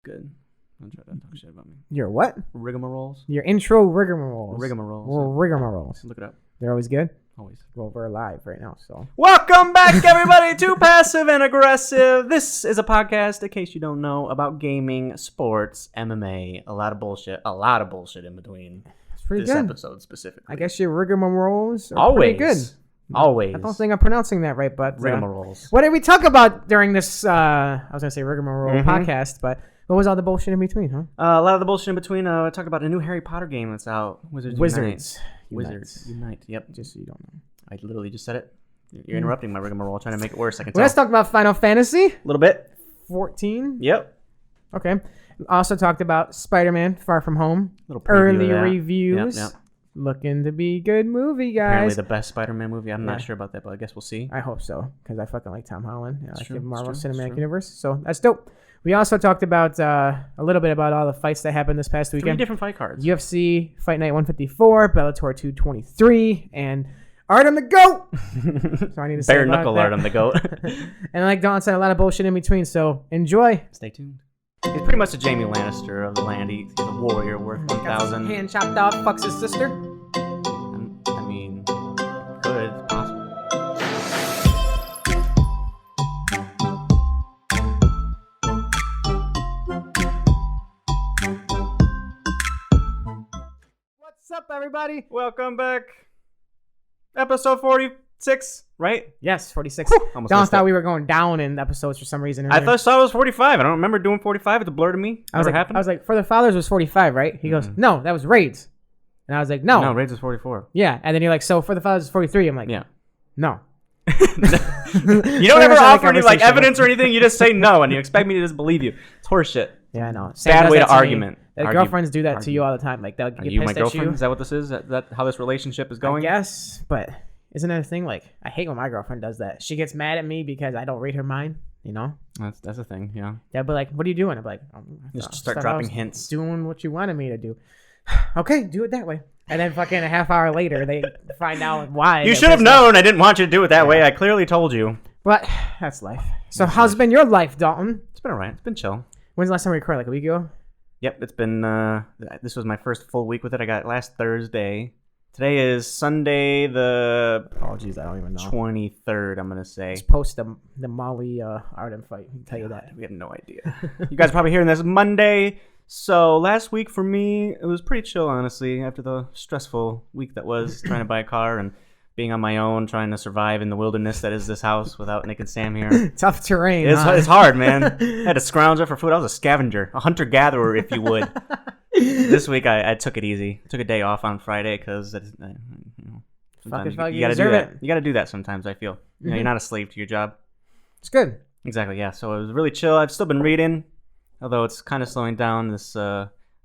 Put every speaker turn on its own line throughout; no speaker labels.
Good. Don't try to talk shit about me.
Your what?
Rigmaroles.
Your intro rigmaroles.
Rigmaroles. Look it up.
They're always good?
Always.
Well, we're live right now, so.
Welcome back, everybody, to Passive and Aggressive. This is a podcast, in case you don't know, about gaming, sports, MMA, a lot of bullshit in between.
It's pretty
this
good.
episode specifically.
I guess your rigmaroles are
always
pretty good.
Always.
I don't think I'm pronouncing that right, but...
Rigmaroles.
What did we talk about during this, I was going to say rigmarole podcast, but what was all the bullshit in between, huh?
A lot of the bullshit in between. I talked about a new Harry Potter game that's out. Wizards Unite. Yep.
Just so you don't know.
I literally just said it. You're interrupting my rigmarole, trying to make it worse. I can tell.
Well, let's talk about Final Fantasy.
A little bit.
14.
Yep.
Okay. Also talked about Spiderman Far From Home.
Little
early reviews.
Yep.
Looking to be good movie, guys.
Apparently the best Spider-Man movie. I'm not sure about that, but I guess we'll see.
I hope so, because I fucking like Tom Holland. I like the Marvel
It's
Cinematic Universe, so that's dope. We also talked about a little bit about all the fights that happened this past weekend.
3 different fight cards.
UFC Fight Night 154, Bellator 223, and Artem the GOAT. So I need to say
Bare knuckle Artem the GOAT.
And like Dalton said, a lot of bullshit in between, so enjoy.
Stay tuned. He's pretty much a Jaime Lannister of the land. He's a warrior worth 1,000.
Hand chopped off, fucks his sister.
I mean, good. It's possible.
What's up, everybody?
Welcome back. Episode 46, right?
Yes, 46.
Almost
Dalton
missed
thought
it.
we were going down in episodes for some reason.
I thought it was 45. I don't remember doing 45. It's a blur to me.
I was like, For the Fathers was 45, right? He goes, no, that was Raids. And I was like, no.
No, Raids is 44.
Yeah, and then you're like, so For the Fathers is 43. I'm like,
Yeah.
no.
You don't ever offer any like evidence or anything. You just say no, and you expect me to just believe you. It's horseshit.
Yeah, I know.
Bad way to argument.
Girlfriends do that to you all the time. Like they'll get
Are you my
pissed at
girlfriend?
you.
Is that what this is? That how this relationship is going?
I guess, but isn't that a thing? Like I hate when my girlfriend does that. She gets mad at me because I don't read her mind. You know?
That's a thing. Yeah.
Yeah, but like, what are you doing? I'm like,
Just start dropping hints.
Doing what you wanted me to do. Okay, do it that way. And then fucking a half hour later, they find out why.
You should have known. I didn't want you to do it that way. I clearly told you.
But that's life. So how's been your life, Dalton?
It's been alright. It's been chill.
When's the last time we recorded? Like a week ago?
Yep, it's been, this was my first full week with it. I got it last Thursday. Today is Sunday the...
Oh, jeez, I don't even know.
23rd, I'm going to say.
It's post the Molly Arden fight. I can tell you that.
We have no idea. You guys are probably hearing this Monday. So last week for me, it was pretty chill, honestly, after the stressful week that was trying to buy a car and being on my own, trying to survive in the wilderness that is this house without Nick and Sam here.
Tough terrain.
It's hard, man. I had to scrounge up for food. I was a scavenger, a hunter-gatherer, if you would. This week I took it easy. Took a day off on Friday because sometimes you gotta do that. You gotta do that sometimes. I feel you're not a slave to your job.
It's good.
Exactly. Yeah. So it was really chill. I've still been reading, although it's kind of slowing down.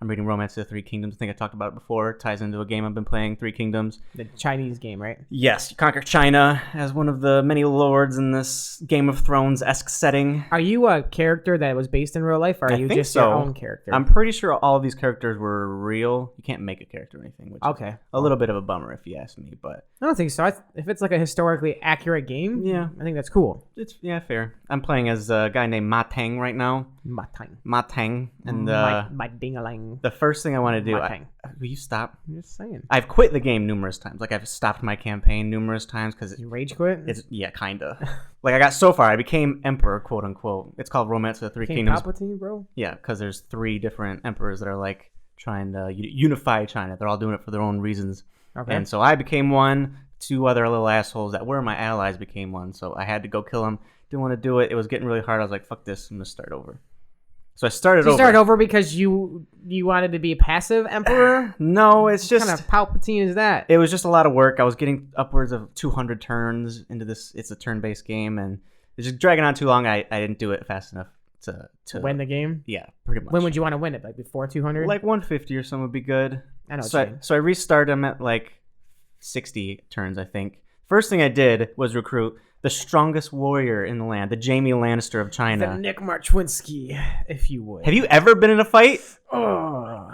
I'm reading Romance of the Three Kingdoms. I think I talked about it before. It ties into a game I've been playing, Three Kingdoms.
The Chinese game, right?
Yes, you conquer China as one of the many lords in this Game of Thrones-esque setting.
Are you a character that was based in real life, or are you just your own character?
I'm pretty sure all of these characters were real. You can't make a character or anything, which is a little bit of a bummer if you ask me. But
I don't think so. If it's like a historically accurate game,
yeah,
I think that's cool.
It's fair. I'm playing as a guy named Ma Tang right now. Ma Tang. And
my ding-a-ling.
The first thing I want to do... will you stop?
I'm just saying.
I've quit the game numerous times. Like, I've stopped my campaign numerous times because...
You rage quit?
Yeah, kind of. Like, I got so far. I became emperor, quote unquote. It's called Romance of the Three Kingdoms.
Palpatine, bro?
Yeah, because there's 3 different emperors that are, like, trying to unify China. They're all doing it for their own reasons. Okay. And so I became one. 2 other little assholes that were my allies became one. So I had to go kill them. Didn't want to do it. It was getting really hard. I was like, fuck this. I'm going to start over. So I started over.
You started over because you wanted to be a passive emperor?
No, it's just...
What kind of Palpatine is that?
It was just a lot of work. I was getting upwards of 200 turns into this. It's a turn-based game, and it's just dragging on too long. I didn't do it fast enough to
win the game?
Yeah, pretty much.
When would you want to win it? Like before 200?
Like 150 or something would be good.
I know
So I restarted. I'm at like 60 turns, I think. First thing I did was recruit the strongest warrior in the land, the Jaime Lannister of China.
The Nick Marchwinsky, if you would.
Have you ever been in a fight?
Oh.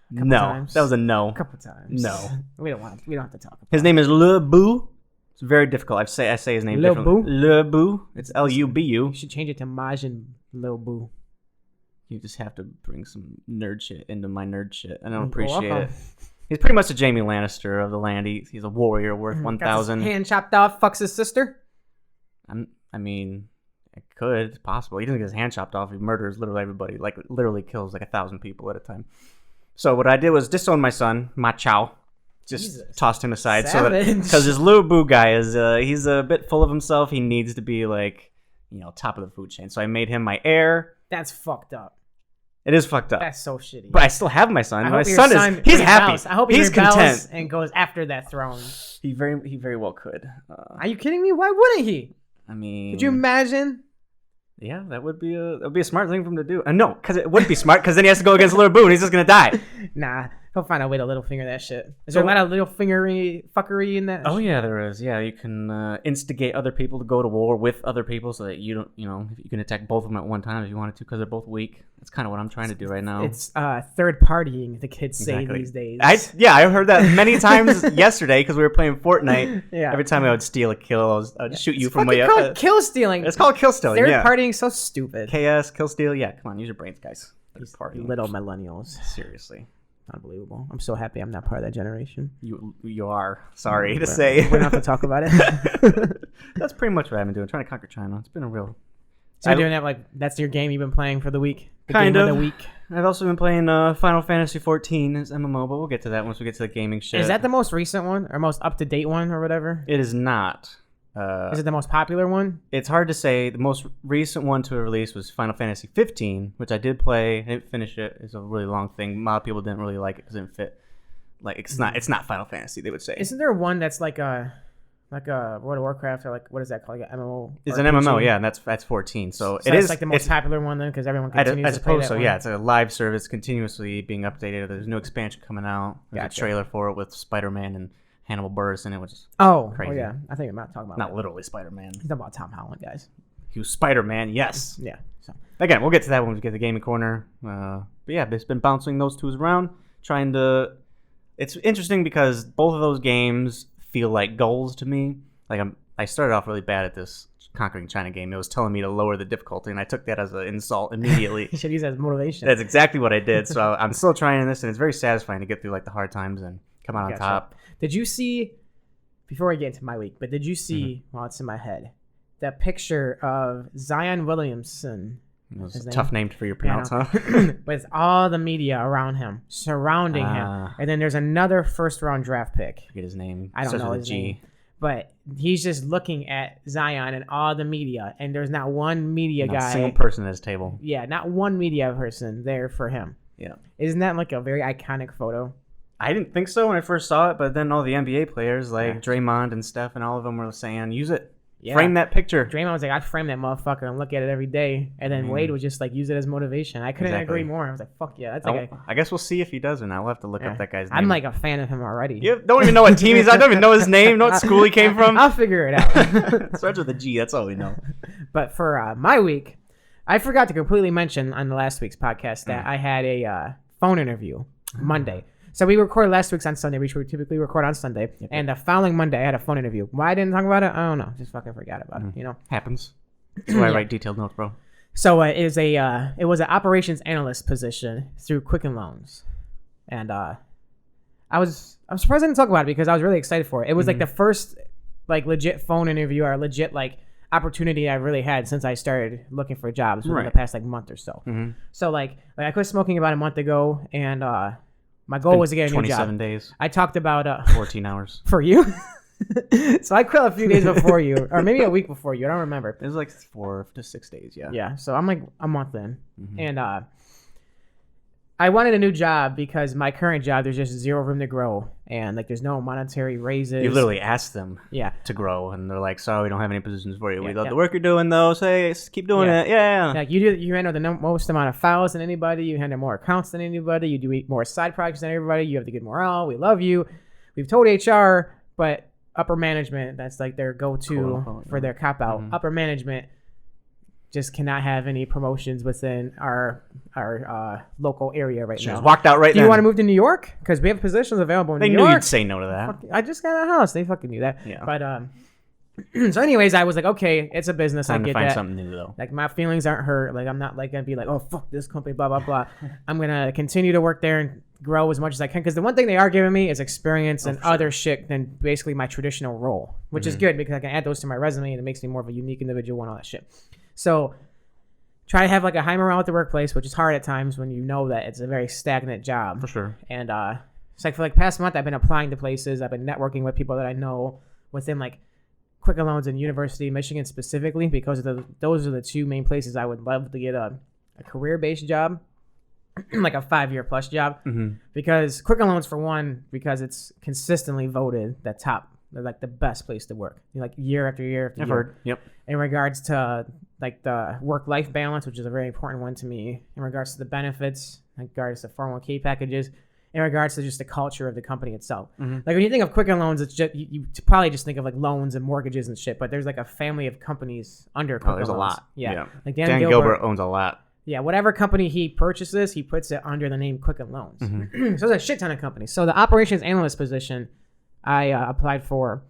No.
Times.
That was a no.
A couple times.
No.
We don't have to talk about
His name is Le Bu. It's very difficult. I say his name
Le
differently.
Bu?
Le Bu. It's Lubu.
You should change it to Majin Lil Boo.
You just have to bring some nerd shit into my nerd shit. I don't appreciate
welcome.
it. He's pretty much a Jaime Lannister of the land. He's a warrior worth 1,000.
Hand chopped off, fucks his sister.
I mean, it could. It's possible. He doesn't get his hand chopped off. He murders literally everybody. Like, literally kills like 1,000 people at a time. So what I did was disown my son, Ma Chao. Just tossed him aside.
Savage.
So because this little boo guy is, he's a bit full of himself. He needs to be like, top of the food chain. So I made him my heir.
That's fucked up.
It is fucked up.
That's so shitty.
But I still have my son. My
son
he's happy.
I hope
he's content
and goes after that throne.
He very well could.
Are you kidding me? Why wouldn't he?
I mean,
could you imagine?
Yeah, that would be a smart thing for him to do. No, because it wouldn't be smart. Because then he has to go against Little Boo, and he's just gonna die.
Nah, he'll find a way to little finger that shit. Is there a lot of little fingery fuckery in that?
Oh yeah, there is. Yeah, you can instigate other people to go to war with other people, so that you don't, you can attack both of them at one time if you wanted to, because they're both weak. That's kind of what I'm trying to do right now.
It's third partying, the kids say these days.
I heard that many times yesterday because we were playing Fortnite.
Yeah.
Every time I would steal a kill, I'd shoot you from way up.
It's called kill stealing.
It's called kill stealing.
Third partying, so stupid.
KS, kill steal. Yeah, come on, use your brains, guys.
Little millennials.
Seriously.
Unbelievable. I'm so happy I'm not part of that generation.
You are. Sorry to say.
We don't have to talk about it.
That's pretty much what I've been doing. Trying to conquer China. It's been a real...
So you're doing that like that's your game you've been playing for the week?
Kind of.
The week?
I've also been playing Final Fantasy XIV as MMO, but we'll get to that once we get to the gaming shit.
Is that the most recent one? Or most up-to-date one or whatever?
It is not.
Is it the most popular one?
It's hard to say. The most recent one to release was Final Fantasy XV, which I did play. I didn't finish it. It's a really long thing. A lot of people didn't really like it because it didn't fit. Like it's not Final Fantasy, they would say.
Isn't there one that's like a World of Warcraft, or like what is that called? Like an MMO?
It's an MMO, yeah, and that's 14. So it is
like the most popular one then, because everyone continues
I
to play
suppose
that
so.
one.
Yeah, it's a live service continuously being updated. There's no expansion coming out. There's a trailer for it with Spiderman and Hannibal Buress in it, which is crazy.
Yeah, I think I'm not talking about
not literally Spider-Man.
He's talking about Tom Holland, guys.
He was Spider-Man, yes.
Yeah. So
again, we'll get to that when we get to the gaming corner. But yeah, it's been bouncing those twos around, trying to. It's interesting because both of those games feel like goals to me. Like I started off really bad at this Conquering China game. It was telling me to lower the difficulty, and I took that as an insult immediately.
You should use that as motivation.
That's exactly what I did. So I'm still trying this, and it's very satisfying to get through like the hard times and come out on top.
Did you see, before I get into my week, but did you see, while it's in my head, that picture of Zion Williamson?
It was a tough name for you to pronounce, huh?
With all the media around him, surrounding him. And then there's another first-round draft pick.
I forget his name.
I don't know his name. But he's just looking at Zion and all the media, and there's not one media guy.
Not a single person at his table.
Yeah, not one media person there for him.
Yeah.
Isn't that like a very iconic photo?
I didn't think so when I first saw it, but then all the NBA players like Draymond and Steph and all of them were saying, use it. Yeah. Frame that picture.
Draymond was like, I'd frame that motherfucker and look at it every day. And then Wade was just like, use it as motivation. I couldn't agree more. I was like, fuck yeah. That's like
I guess we'll see if he does or not. We'll have to look up that guy's name.
I'm like a fan of him already.
You don't even know what team he's on. I don't even know his name. Know what school he came from.
I'll figure it out.
Starts with a G. That's all we know.
But for my week, I forgot to completely mention on the last week's podcast that I had a phone interview Monday. So we recorded last week's on Sunday. We typically record on Sunday. Yep. And the following Monday, I had a phone interview. Why I didn't talk about it? I don't know. Just fucking forgot about it,
Happens. That's why I write detailed notes, bro.
So it was an operations analyst position through Quicken Loans. And I'm surprised I didn't talk about it because I was really excited for it. It was like the first like legit phone interview or legit like opportunity I really had since I started looking for jobs within the past like month or so. So like I quit smoking about a month ago, and my goal was to get a new job.
27 days.
I talked about
14 hours.
For you? So I quit a few days before you, or maybe a week before you. I don't remember.
It was like 4 to 6 days, yeah.
Yeah, so I'm like a month in. And I wanted a new job because my current job, there's just zero room to grow. And like there's no monetary raises.
You literally asked them to grow, and they're like, sorry, we don't have any positions for you.
Yeah,
we love the work you're doing, though, so hey, keep doing it. Yeah.
Like you handle the most amount of files than anybody. You handle more accounts than anybody. You do more side projects than everybody. You have the good morale. We love you. We've told HR, but upper management, that's like their go-to for their cop-out. Upper management just cannot have any promotions within our local area right now.
Walked out right
Do you want to move to New York? Because we have positions available in New York.
They knew you'd say no to that.
I just got a house. They fucking knew that.
Yeah.
But So anyways, I was like, okay, it's a business.
Time
I get
to find
that.
something new though.
Like my feelings aren't hurt. Like I'm not like gonna be like, oh fuck this company, blah blah blah. I'm gonna continue to work there and grow as much as I can, because the one thing they are giving me is experience and other shit than basically my traditional role, which is good because I can add those to my resume and it makes me more of a unique individual and all that shit. So try to have like a high morale at the workplace, which is hard at times when you know that it's a very stagnant job.
For sure.
And it's like for like past month I've been applying to places. I've been networking with people that I know within like Quicken Loans and University of Michigan specifically, because those are the two main places I would love to get a career-based job, like a 5-year plus job. Because Quicken Loans, for one, because it's consistently voted the top, like the best place to work, like year after year after year.
I've heard. Yep.
In regards to like the work-life balance, which is a very important one to me, in regards to the benefits, in regards to 401k packages, in regards to just the culture of the company itself. Like when you think of Quicken Loans, it's just you probably just think of like loans and mortgages and shit, but there's like a family of companies under Quicken
There's
Loans.
a lot.
Yeah. Like
Dan Gilbert owns a lot.
Yeah, whatever company he purchases, he puts it under the name Quicken Loans. So there's a shit ton of companies. So the operations analyst position I applied for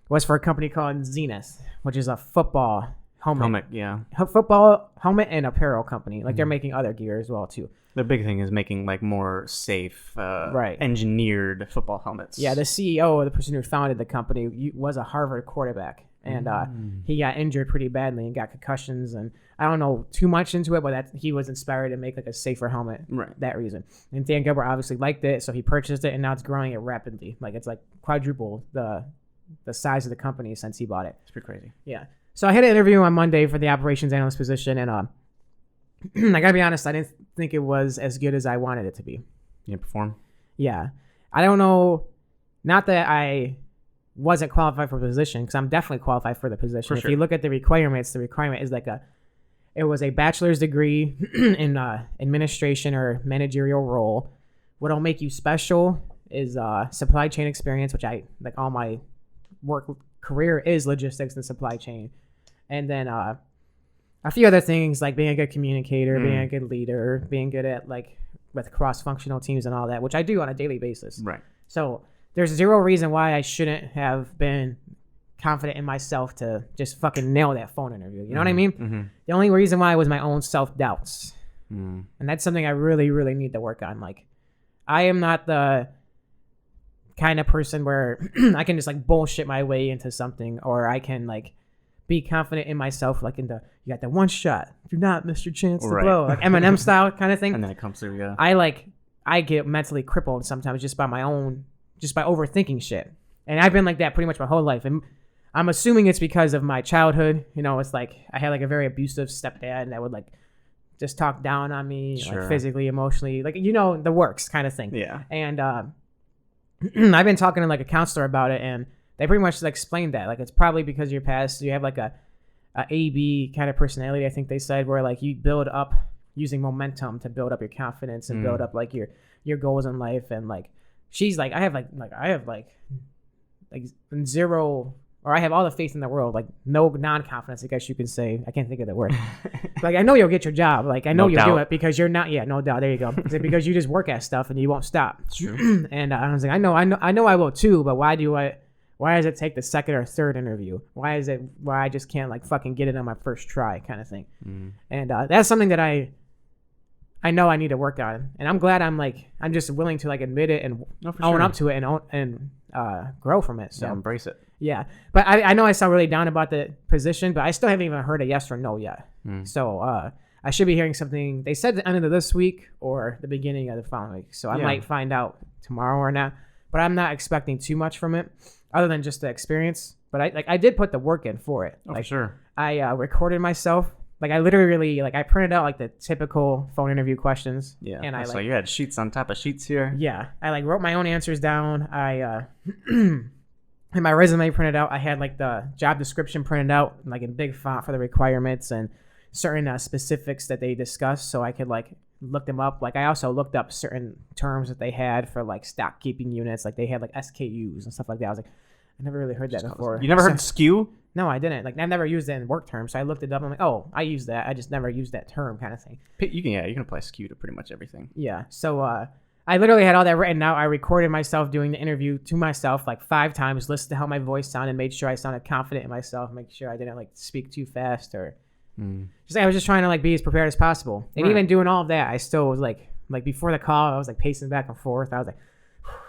was for a company called Zenith, which is a football helmet. Football helmet and apparel company. Like they're making other gear as well too.
The big thing is making like more safe, engineered football helmets.
Yeah, the CEO, the person who founded the company, was a Harvard quarterback, and he got injured pretty badly and got concussions. And I don't know too much into it, but he was inspired to make like a safer helmet.
Right.
That reason. And Dan Gilbert obviously liked it, so he purchased it, and now it's growing it rapidly. Like it's like quadruple the size of the company since he bought it.
It's pretty crazy.
Yeah. So I had an interview on Monday for the operations analyst position, and I gotta be honest, I didn't think it was as good as I wanted it to be.
You perform?
Yeah. I don't know. Not that I wasn't qualified for the position, because I'm definitely qualified for the position. If you look at the requirements, the requirement is like it was a bachelor's degree in administration or managerial role. What'll make you special is supply chain experience, which I like. All my work career is logistics and supply chain, and then a few other things like being a good communicator, being a good leader, being good at like with cross-functional teams and all that, which I do on a daily basis.
Right.
So there's zero reason why I shouldn't have been confident in myself to just fucking nail that phone interview. You know what I mean? The only reason why was my own self-doubts. And that's something I really, really need to work on. Like, I am not the kind of person where I can just like bullshit my way into something, or I can like be confident in myself, like you got that one shot, do not miss your chance to blow, like Eminem style kind of thing.
And then it comes through. Yeah.
I get mentally crippled sometimes just by overthinking shit, and I've been like that pretty much my whole life. And I'm assuming it's because of my childhood. You know, it's like I had like a very abusive stepdad that would like just talk down on me, like physically, emotionally, like the works kind of thing.
Yeah.
And I've been talking to like a counselor about it, and they pretty much explained that like it's probably because of your past. You have like a AB kind of personality, I think they said, where like you build up using momentum to build up your confidence and build up like your goals in life. And like she's like, I have zero, or I have all the faith in the world, like no non-confidence, I guess you can say. I can't think of the word. Like I know you'll get your job. Like I know you'll do it because you're not. Yeah, no doubt. There you go. It's because you just work at stuff and you won't stop.
It's true.
And I was like, I know I will too. But why does it take the second or third interview? Why I just can't like fucking get it on my first try kind of thing? And that's something that I know I need to work on. And I'm glad I'm just willing to like admit it and own up to it and grow from it. So
embrace it.
Yeah. But I know I sound really down about the position, but I still haven't even heard a yes or no yet. So I should be hearing something. They said the end of this week or the beginning of the following week. So I might find out tomorrow or not. But I'm not expecting too much from it, other than just the experience. But I did put the work in for it.
For sure.
I recorded myself. Like I literally I printed out like the typical phone interview questions.
Yeah.
And
so you had sheets on top of sheets here.
Yeah. I wrote my own answers down. I had my resume printed out. I had like the job description printed out like in big font for the requirements and certain specifics that they discussed, so I could like look them up. Like I also looked up certain terms that they had for like stock keeping units. Like they had like SKUs and stuff like that. I was like, I never really heard that before.
You never heard SKU?
No, I didn't. Like I've never used it in work terms. So I looked it up. I'm like, oh, I use that. I just never used that term kind of thing.
You can apply SKU to pretty much everything.
Yeah. So I literally had all that written out. I recorded myself doing the interview to myself like 5 times, listened to how my voice sounded, made sure I sounded confident in myself, make sure I didn't like speak too fast or just I was just trying to like be as prepared as possible. And even doing all of that, I still was like before the call, I was like pacing back and forth. I was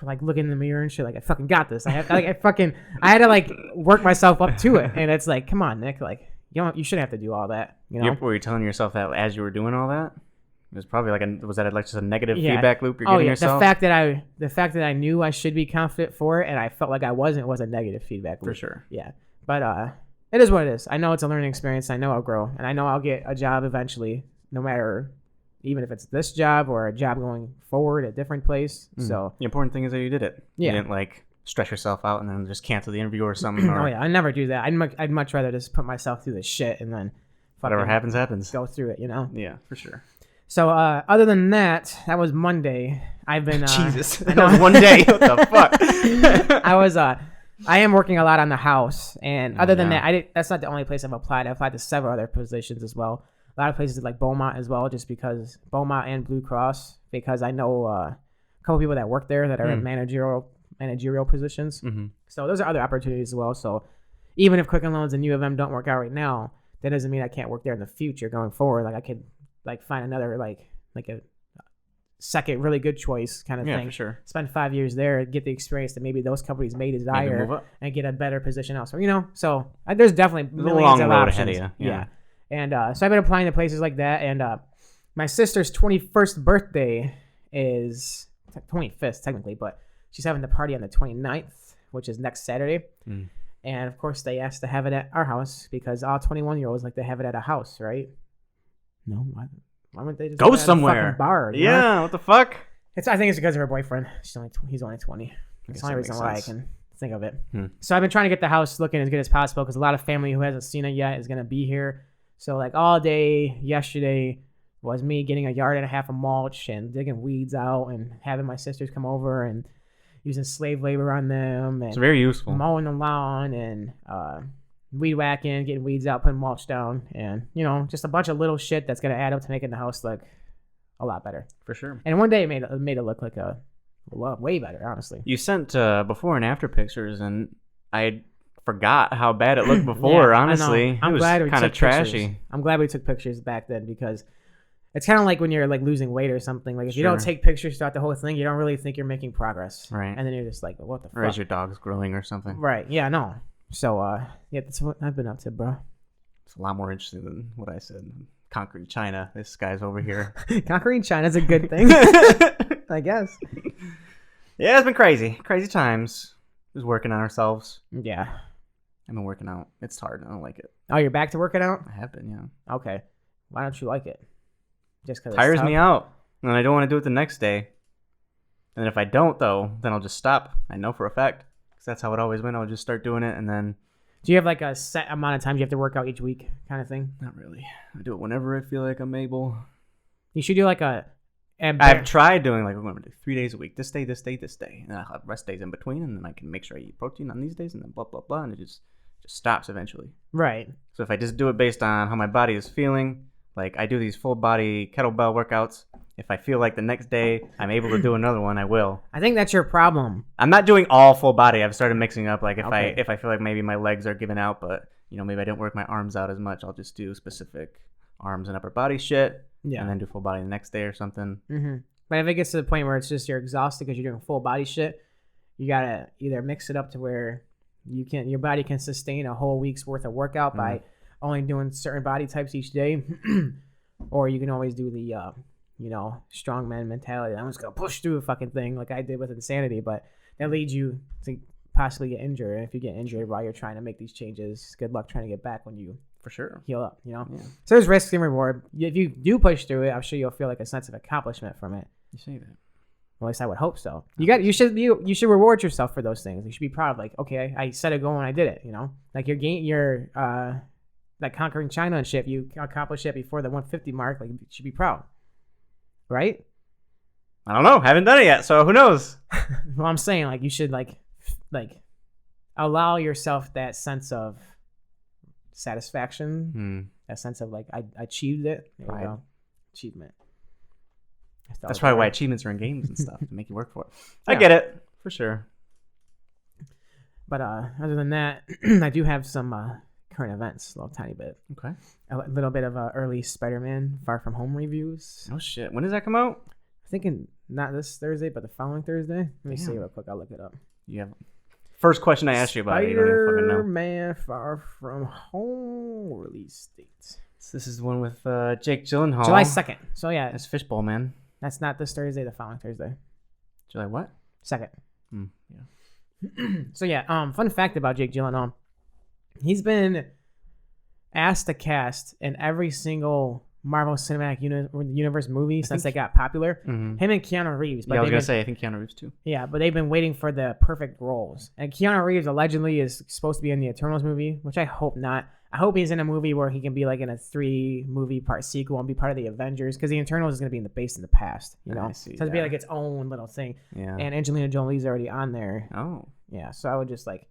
like looking in the mirror and shit, like I fucking got this. I had to like work myself up to it. And it's like, come on, Nick, like you shouldn't have to do all that. You know?
Were you telling yourself that as you were doing all that? It was probably was that like just a negative feedback loop you're giving yourself?
The fact that I knew I should be confident for it and I felt like I wasn't was a negative feedback loop.
For sure.
Yeah. But it is what it is. I know it's a learning experience. I know I'll grow and I know I'll get a job eventually, no matter even if it's this job or a job going forward at a different place. So
the important thing is that you did it.
Yeah.
You didn't like stress yourself out and then just cancel the interview or something.
Oh yeah, I never do that. I'd much rather just put myself through this shit and then
whatever happens.
Go through it, you know?
Yeah, for sure.
So other than that was Monday. I've been
Jesus. That was one day. What the fuck?
I am working a lot on the house, and other than that, that's not the only place I've applied. I've applied to several other positions as well. A lot of places like Beaumont as well, just because Beaumont and Blue Cross, because I know a couple people that work there that are in managerial positions. Mm-hmm. So those are other opportunities as well. So even if Quicken Loans and U of M don't work out right now, that doesn't mean I can't work there in the future going forward. Like I could like find another like a second really good choice kind of thing.
Yeah, for sure.
Spend 5 years there, get the experience that maybe those companies may desire, and get a better position elsewhere. You know, so there's definitely millions of options. Ahead of you. Yeah. And so I've been applying to places like that. And my sister's 21st birthday is 25th technically, but she's having the party on the 29th, which is next Saturday. And of course, they asked to have it at our house because all 21-year-olds like to have it at a house, right? No, why wouldn't they just
go somewhere?
At a bar,
yeah, know? What the fuck?
I think it's because of her boyfriend. He's only 20. That's the only reason why I can think of it. So I've been trying to get the house looking as good as possible because a lot of family who hasn't seen it yet is gonna be here. So like all day yesterday was me getting a yard and a half of mulch and digging weeds out and having my sisters come over and using slave labor on them and
it's very useful.
Mowing the lawn and weed whacking, getting weeds out, putting mulch down, and just a bunch of little shit that's gonna add up to making the house look a lot better. For sure. And one day it made it look like a lot way better, honestly.
You sent before and after pictures, and I forgot how bad it looked before. Honestly,
I'm glad we
kind of
took
trashy.
Pictures. I'm glad we took pictures back then because it's kind of like when you're like losing weight or something. Like if you don't take pictures throughout the whole thing, you don't really think you're making progress.
Right.
And then you're just like, what the fuck?
Or as your dog's growing or something.
Right. Yeah. No. So that's what I've been up to, bro.
It's a lot more interesting than what I said. Conquering China. This guy's over here.
Conquering China's a good thing, I guess.
Yeah, it's been crazy. Crazy times. Just working on ourselves.
Yeah.
I've been working out. It's hard. I don't like it.
Oh, you're back to working out?
I have been, yeah.
Okay. Why don't you like it? Just because
tires me out. And I don't want to do it the next day. And if I don't, though, then I'll just stop. I know for a fact. Because that's how it always went. I'll just start doing it and then...
Do you have like a set amount of times you have to work out each week kind of thing?
Not really. I do it whenever I feel like I'm able.
You should do like a...
I've tried doing like, I'm going to do 3 days a week. This day, this day, this day. And I'll have rest days in between. And then I can make sure I eat protein on these days and then blah, blah, blah. And it just stops eventually.
Right.
So if I just do it based on how my body is feeling, like I do these full body kettlebell workouts. If I feel like the next day I'm able to do another one, I will.
I think that's your problem.
I'm not doing all full body. I've started mixing up. Like if I feel like maybe my legs are giving out, but maybe I didn't work my arms out as much, I'll just do specific arms and upper body shit. Yeah. And then do full body the next day or something.
Mm-hmm. But if it gets to the point where it's just you're exhausted because you're doing full body shit, you gotta either mix it up to where your body can sustain a whole week's worth of workout by only doing certain body types each day, or you can always do the strongman mentality. I'm just gonna push through a fucking thing like I did with Insanity, but that leads you to possibly get injured. And if you get injured while you're trying to make these changes, good luck trying to get back when you
for sure
heal up. Yeah. So
So
there's risk and reward. If you do push through it, I'm sure you'll feel like a sense of accomplishment from it.
You say that.
Well, at least I would hope so. You should reward yourself for those things. You should be proud of like, okay, I set a goal and I did it. Like your like conquering China and shit. You accomplished it before the 150 mark. Like you should be proud, right?
I don't know. Haven't done it yet, so who knows?
Well, I'm saying like you should like allow yourself that sense of satisfaction, that sense of like I achieved it. There you go. Achievement.
That's probably why achievements are in games and stuff to make you work for it.
Yeah.
I get it for sure.
But other than that, I do have some current events, a little tiny bit.
Okay.
A little bit of early Spider-Man Far From Home reviews.
Oh shit! When does that come out?
I'm thinking not this Thursday, but the following Thursday. Let me see real quick. I'll look it up.
Yeah. First question I asked you about it. You don't even fucking know.
Spider-Man Far From Home release date.
So this is the one with Jake Gyllenhaal.
July 2nd. So yeah,
That's Fishbowl Man.
that's not this Thursday. The following Thursday.
July what?
2nd.
Yeah.
So yeah, fun fact about Jake Gyllenhaal. He's been asked to cast in every single Marvel Cinematic Universe movie since they got popular.
Mm-hmm.
Him and Keanu Reeves.
But I was going to say, I think Keanu Reeves too.
Yeah, but they've been waiting for the perfect roles. And Keanu Reeves allegedly is supposed to be in the Eternals movie, which I hope not. I hope he's in a movie where he can be like in a 3-movie part sequel and be part of the Avengers, because the Eternals is going to be based in the past, you know? So it'd be like its own little thing.
Yeah.
And Angelina Jolie's already on there.
Oh.
Yeah, so I would just like,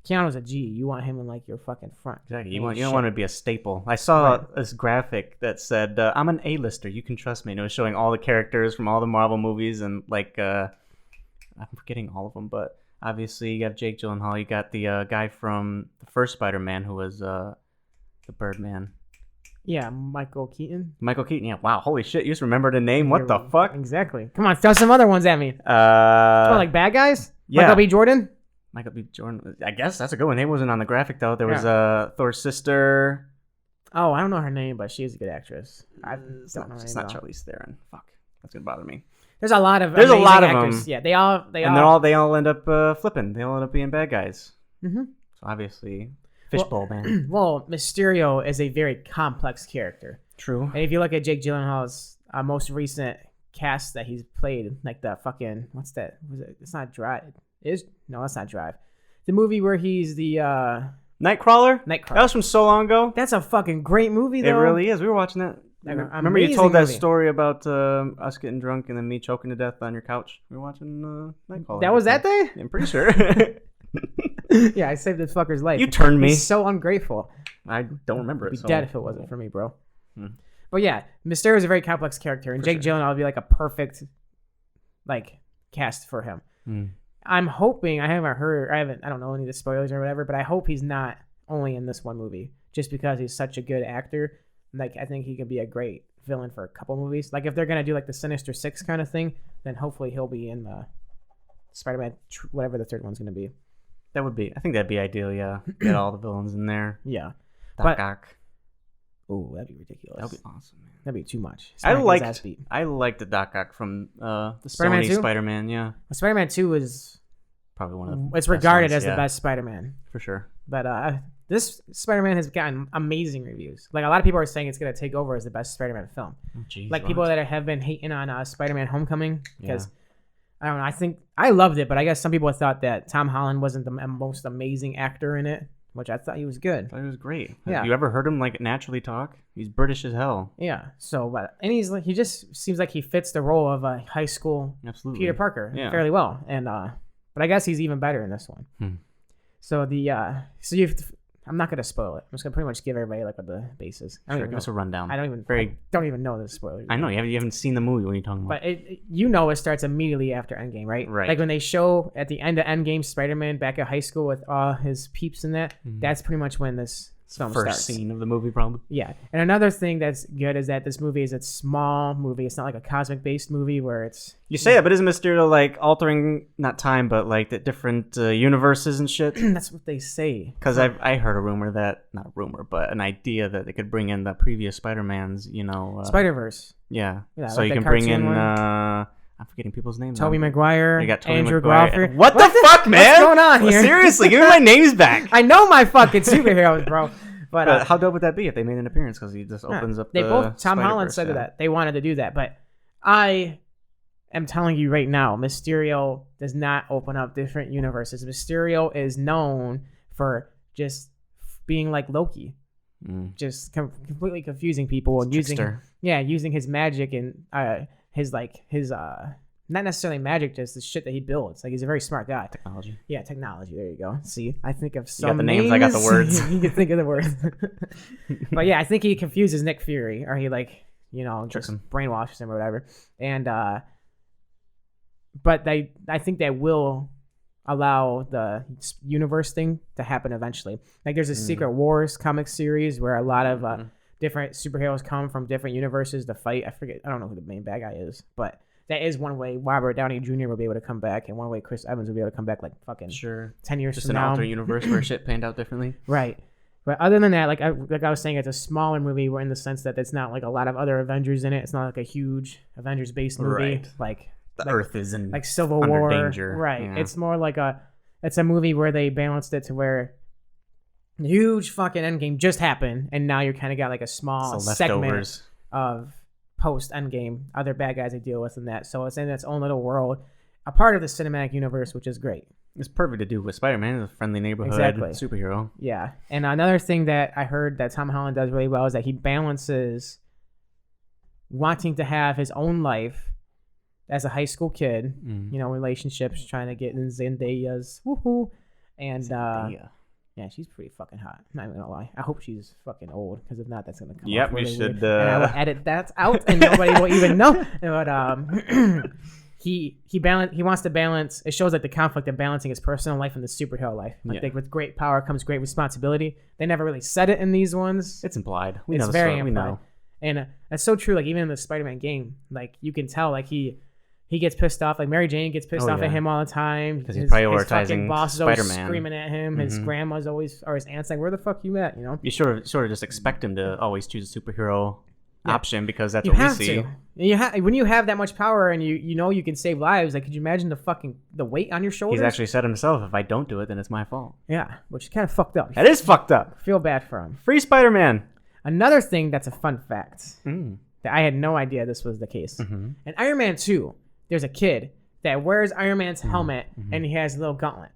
Keanu's a G. You want him in like your fucking front.
Exactly. You don't want to be a staple. I saw this graphic that said, I'm an A-lister. You can trust me. And it was showing all the characters from all the Marvel movies. And like, I'm forgetting all of them. But obviously you got Jake Gyllenhaal. You got the guy from the first Spider-Man who was the Birdman.
Yeah, Michael Keaton.
Michael Keaton. Yeah. Wow. Holy shit. You just remembered a name. What the fuck?
Exactly. Come on. Throw some other ones at me. Like bad guys?
Yeah.
Michael B. Jordan?
Michael B. Jordan. I guess that's a good one. He wasn't on the graphic though. There was Thor's sister.
Oh, I don't know her name, but she's a good actress.
It's not Charlize Theron. Fuck, that's gonna bother me.
There's a lot of
actors.
Them. Yeah, they all
they all end up flipping. They all end up being bad guys.
Mm-hmm.
So obviously, Fishbowl Man.
Well, Mysterio is a very complex character.
True.
And if you look at Jake Gyllenhaal's most recent cast that he's played, like the fucking what's that? Was it? It's not Drive. No, that's not Drive. The movie where he's the
Nightcrawler. That was from so long ago.
That's a fucking great movie, though.
It really is. We were watching that. Remember you told that story about us getting drunk and then me choking to death on your couch? We were watching Nightcrawler.
That was that day?
I'm pretty sure.
Yeah, I saved this fucker's life.
You turned me.
He's so ungrateful.
I don't remember it.
He'd be dead if it wasn't for me, bro. But yeah, Mysterio is a very complex character, and Jake Gyllenhaal would be like a perfect like cast for him. I'm hoping, I don't know any of the spoilers or whatever, but I hope he's not only in this one movie just because he's such a good actor. Like, I think he could be a great villain for a couple movies. Like, if they're going to do like the Sinister Six kind of thing, then hopefully he'll be in the Spider-Man, whatever the third one's going to be.
I think that'd be ideal, yeah. Get all the villains in there.
Yeah.
Doc Ock.
Oh, that'd be ridiculous.
That'd be awesome, man.
That'd be too much.
I liked the Doc Ock from the
Spider-Man
Sony
2?
Spider-Man, yeah.
Well, Spider-Man 2 is
probably one of the
it's regarded as the best Spider-Man.
For sure.
But this Spider-Man has gotten amazing reviews. Like, a lot of people are saying it's going to take over as the best Spider-Man film.
Oh, geez,
like, people that have been hating on Spider-Man Homecoming because, I don't know, I think I loved it, but I guess some people thought that Tom Holland wasn't the most amazing actor in it, which I thought he was good.
I thought he was great.
Yeah.
Have you ever heard him like naturally talk? He's British as hell.
Yeah. So, he just seems like he fits the role of a high school Peter Parker fairly well, and but I guess he's even better in this one. So I'm not gonna spoil it. I'm just gonna pretty much give everybody like what the base is.
Give us a rundown.
I don't even know the spoilers.
I know you haven't seen the movie. What are you talking about?
But it starts immediately after Endgame, right?
Right.
Like when they show at the end of Endgame Spider-Man back at high school with all his peeps and that. That's pretty much when this film
first
starts.
Scene of the movie, probably.
Yeah, and another thing that's good is that this movie is a small movie. It's not like a cosmic-based movie where it's.
You say that, but isn't Mysterio like altering not time, but like the different universes and shit?
That's what they say.
Because I heard a rumor that not a rumor, but an idea that they could bring in the previous Spider-Mans.
Spider-Verse.
Yeah. So
like
you can bring in. I'm forgetting people's names.
Tobey Maguire.
You got Tobey
Andrew
Maguire.
Garfield.
What the fuck, man?
What's going on here?
Seriously, give me my names back.
I know my fucking superheroes, bro. But
how dope would that be if they made an appearance? Because he just opens up.
Tom Holland said that they wanted to do that, but I am telling you right now, Mysterio does not open up different universes. Mysterio is known for just being like Loki, just completely confusing people and using his magic and his not necessarily magic, just the shit that he builds. Like, he's a very smart guy.
Technology.
Yeah, technology. There you go. See, I think of some
You got the names, I got the words.
You can think of the words. But yeah, I think he confuses Nick Fury, or he you know,
Trick
just
'em.
brainwash him or whatever. And but I think they will allow the universe thing to happen eventually. Like there's a Secret Wars comic series where a lot of different superheroes come from different universes to fight. I don't know who the main bad guy is, but that is one way Robert Downey Jr. will be able to come back, and one way Chris Evans will be able to come back, like fucking 10 years
Just
from
an
now.
alternate universe where shit panned out differently.
Right. But other than that, like I was saying, it's a smaller movie in the sense that it's not like a lot of other Avengers in it. It's not like a huge Avengers-based movie.
Right.
Like
The Earth is in
like Civil
under
War.
danger.
Right.
Yeah.
It's more like it's a movie where they balanced it to where huge fucking Endgame just happened, and now you're kind of got like a small segment
leftovers
of post Endgame, other bad guys they deal with in that. So it's in its own little world, a part of the cinematic universe, which is great.
It's perfect to do with Spider-Man, a friendly neighborhood superhero.
Yeah. And another thing that I heard that Tom Holland does really well is that he balances wanting to have his own life as a high school kid, you know, relationships, trying to get in Zendaya's woohoo. And yeah, she's pretty fucking hot. Not even gonna lie. I hope she's fucking old, because if not, that's gonna come
Yep,
off really
you should.
weird. And I will edit that out, and nobody will even know. But he wants to balance. It shows like the conflict of balancing his personal life and the superhero life. I think with great power comes great responsibility. They never really said it in these ones.
It's implied. We
It's
know the
very
story.
implied.
We know.
And that's so true. Like even in the Spider-Man game, like you can tell, like he gets pissed off. Like Mary Jane gets pissed off at him all the time
because he's prioritizing
his fucking boss is always
Spider-Man.
screaming at him. His grandma's always, or his aunt's like, "Where the fuck you at?" You know.
You sort of just expect him to always choose a superhero option because that's
You
what we
have
see.
to. When you have that much power and you know you can save lives, like could you imagine the weight on your shoulders?
He's actually said himself, "If I don't do it, then it's my fault."
Yeah, which is kind of fucked up.
That is fucked up.
Feel bad for him.
Free Spider-Man.
Another thing that's a fun fact that I had no idea this was the case. In Iron Man 2, there's a kid that wears Iron Man's helmet and he has a little gauntlet.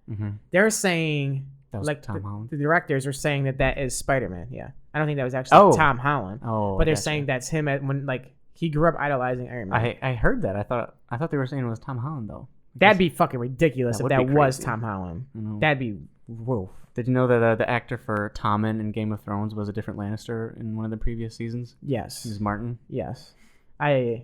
They're saying,
That was
like
Tom Holland.
the directors are saying that is Spider-Man. Yeah, I don't think that was actually Tom Holland.
Oh,
but they're saying that's him when like he grew up idolizing Iron Man.
I heard that. I thought they were saying it was Tom Holland though.
That'd be fucking ridiculous if that
be
was
crazy.
Tom Holland.
No.
That'd be whoa.
Did you know that the actor for Tommen in Game of Thrones was a different Lannister in one of the previous seasons?
Yes.
He was Martin.
Yes. I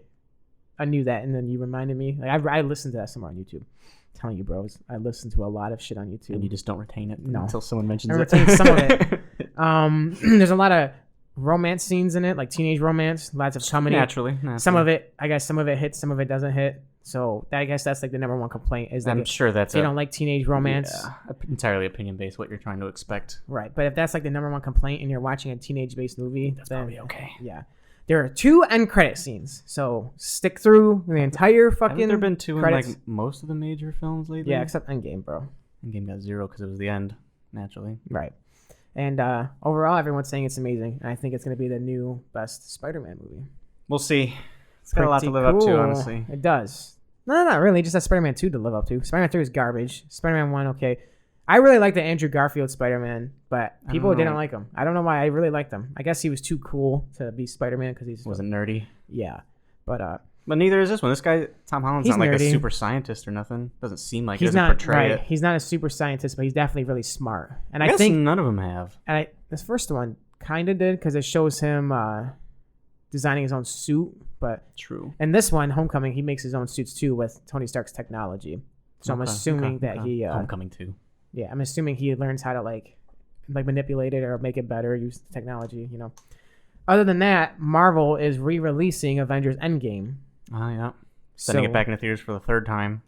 knew that, and then you reminded me. Like I listened to that somewhere on YouTube. I'm telling you, bros, I listen to a lot of shit on YouTube.
And you just don't retain it
No.
until someone mentions
I
it.
retain some of it. There's a lot of romance scenes in it, like teenage romance, lots of comedy.
Naturally.
Some of it, I guess, some of it hits, some of it doesn't hit. So I guess that's like the number one complaint is that
I'm sure that's
they don't like teenage romance.
entirely opinion based. What you're trying to expect.
Right, but if that's like the number one complaint and you're watching a teenage-based movie,
That's
then
probably okay.
yeah. There are 2 end credit scenes, so stick through the entire fucking.
Haven't there been 2
credits.
in like most of the major films lately?
Yeah, except Endgame, bro.
Endgame got 0 because it was the end. Naturally.
Right. And overall, everyone's saying it's amazing. And I think it's going to be the new best Spider-Man movie.
We'll see. It's got a lot to
Pretty
live up to,
cool.
honestly.
It does. No, not really. It just has Spider-Man 2 to live up to. Spider-Man 3 is garbage. Spider-Man 1, okay. I really like the Andrew Garfield Spider-Man, but people didn't like him. I don't know why. I really liked him. I guess he was too cool to be Spider-Man because he's
Wasn't nerdy.
Yeah, but
neither is this one. This guy, Tom Holland's
He's
not like
nerdy.
a super scientist or nothing. Doesn't seem like he
he's
doesn't
not
portray
right.
it.
He's not a super scientist, but he's definitely really smart. And
I
I
guess
think
none of them have.
this first one kind of did because it shows him designing his own suit. But
True.
in this one, Homecoming, he makes his own suits too with Tony Stark's technology. So I'm assuming that he
Homecoming too.
Yeah, I'm assuming he learns how to like manipulate it or make it better, use the technology, you know. Other than that, Marvel is re-releasing Avengers Endgame.
Oh yeah. Sending it back into theaters for the 3rd time.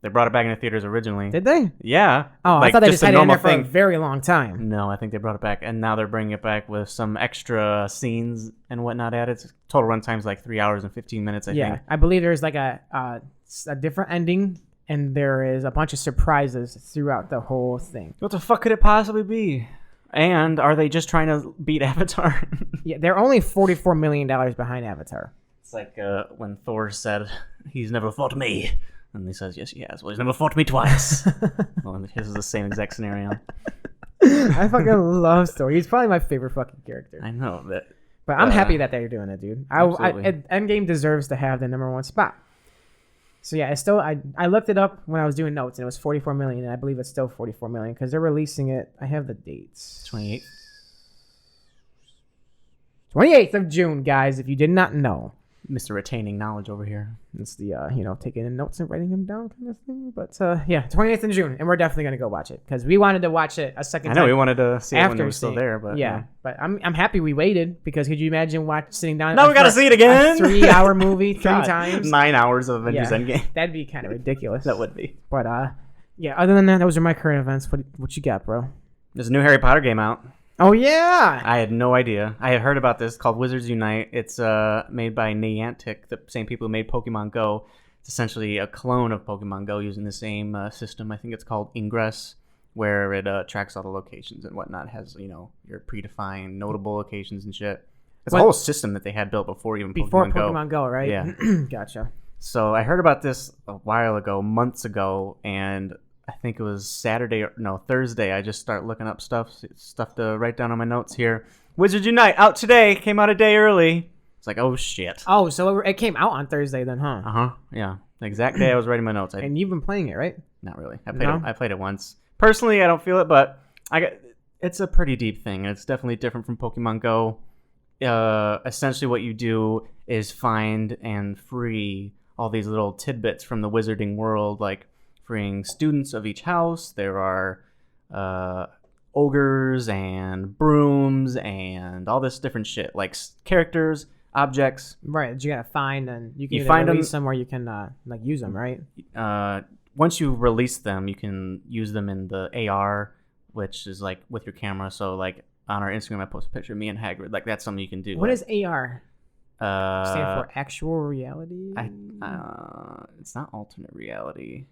They brought it back into theaters originally.
Did they?
Yeah.
Oh, I thought they just had it in there for a very long time.
No, I think they brought it back, and now they're bringing it back with some extra scenes and whatnot added. Total runtime's like 3 hours and 15 minutes, I think.
I believe there's like a different ending, and there is a bunch of surprises throughout the whole thing.
What the fuck could it possibly be? And are they just trying to beat Avatar?
Yeah, they're only $44 million behind Avatar.
It's like when Thor said, "He's never fought me," and he says, "Yes, he has." Well, he's never fought me twice. Well, this is the same exact scenario.
I fucking love Thor. He's probably my favorite fucking character.
I know that.
But I'm happy that they're doing it, dude.
Absolutely.
Endgame deserves to have the number 1 spot. So yeah, it's still I looked it up when I was doing notes, and it was 44 million, and I believe it's still 44 million because they're releasing it. I have the dates.
28th.
28th of June, guys, if you did not know.
Mr. Retaining knowledge over here.
It's the, taking in notes and writing them down kind of thing. But, 28th of June, and we're definitely going to go watch it because we wanted to watch it a second time.
I know, we wanted to see it when it was still there. But
yeah. But I'm happy we waited because could you imagine sitting down?
Now we got to see it again.
A 3-hour movie 3 times.
9 hours of Avengers Endgame.
That'd be kind of ridiculous.
That would be.
But, other than that, those are my current events. What you got, bro?
There's a new Harry Potter game out.
Oh, yeah.
I had no idea. I had heard about this called Wizards Unite. It's made by Niantic, the same people who made Pokemon Go. It's essentially a clone of Pokemon Go using the same system. I think it's called Ingress, where it tracks all the locations and whatnot. It has, your predefined notable locations and shit. It's a whole system that they had built before
Pokemon Go, right?
Yeah.
Gotcha.
So I heard about this a while ago, months ago, and I think it was Thursday. I just start looking up stuff to write down on my notes here. Wizards Unite out today. Came out a day early. It's like, oh shit.
Oh, so it came out on Thursday then, huh?
Yeah, the exact day I was writing my notes.
And you've been playing it, right?
Not really. I played it once. Personally, I don't feel it, but it's a pretty deep thing. It's definitely different from Pokemon Go. Essentially, what you do is find and free all these little tidbits from the wizarding world, like freeing students of each house. There are ogres and brooms and all this different shit, like characters, objects.
Right, that you gotta find, and you can
find
release them or you can use them, right?
Once you release them, you can use them in the AR, which is like with your camera. So like on our Instagram, I post a picture of me and Hagrid. Like that's something you can do.
What is AR? Stand for actual reality?
It's not alternate reality.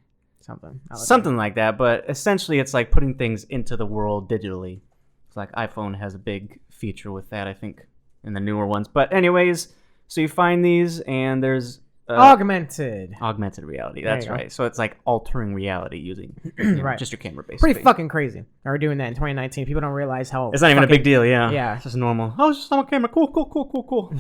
Something
like that, but essentially it's like putting things into the world digitally. It's like iPhone has a big feature with that, I think, in the newer ones. But anyways, so you find these and there's
augmented
reality. That's right. So it's like altering reality using
right.
just your camera, basically.
Pretty fucking crazy. We're doing that in 2019. People don't realize how
it's not even a big deal. Yeah,
it's
just normal. Oh, it's just on camera. Cool.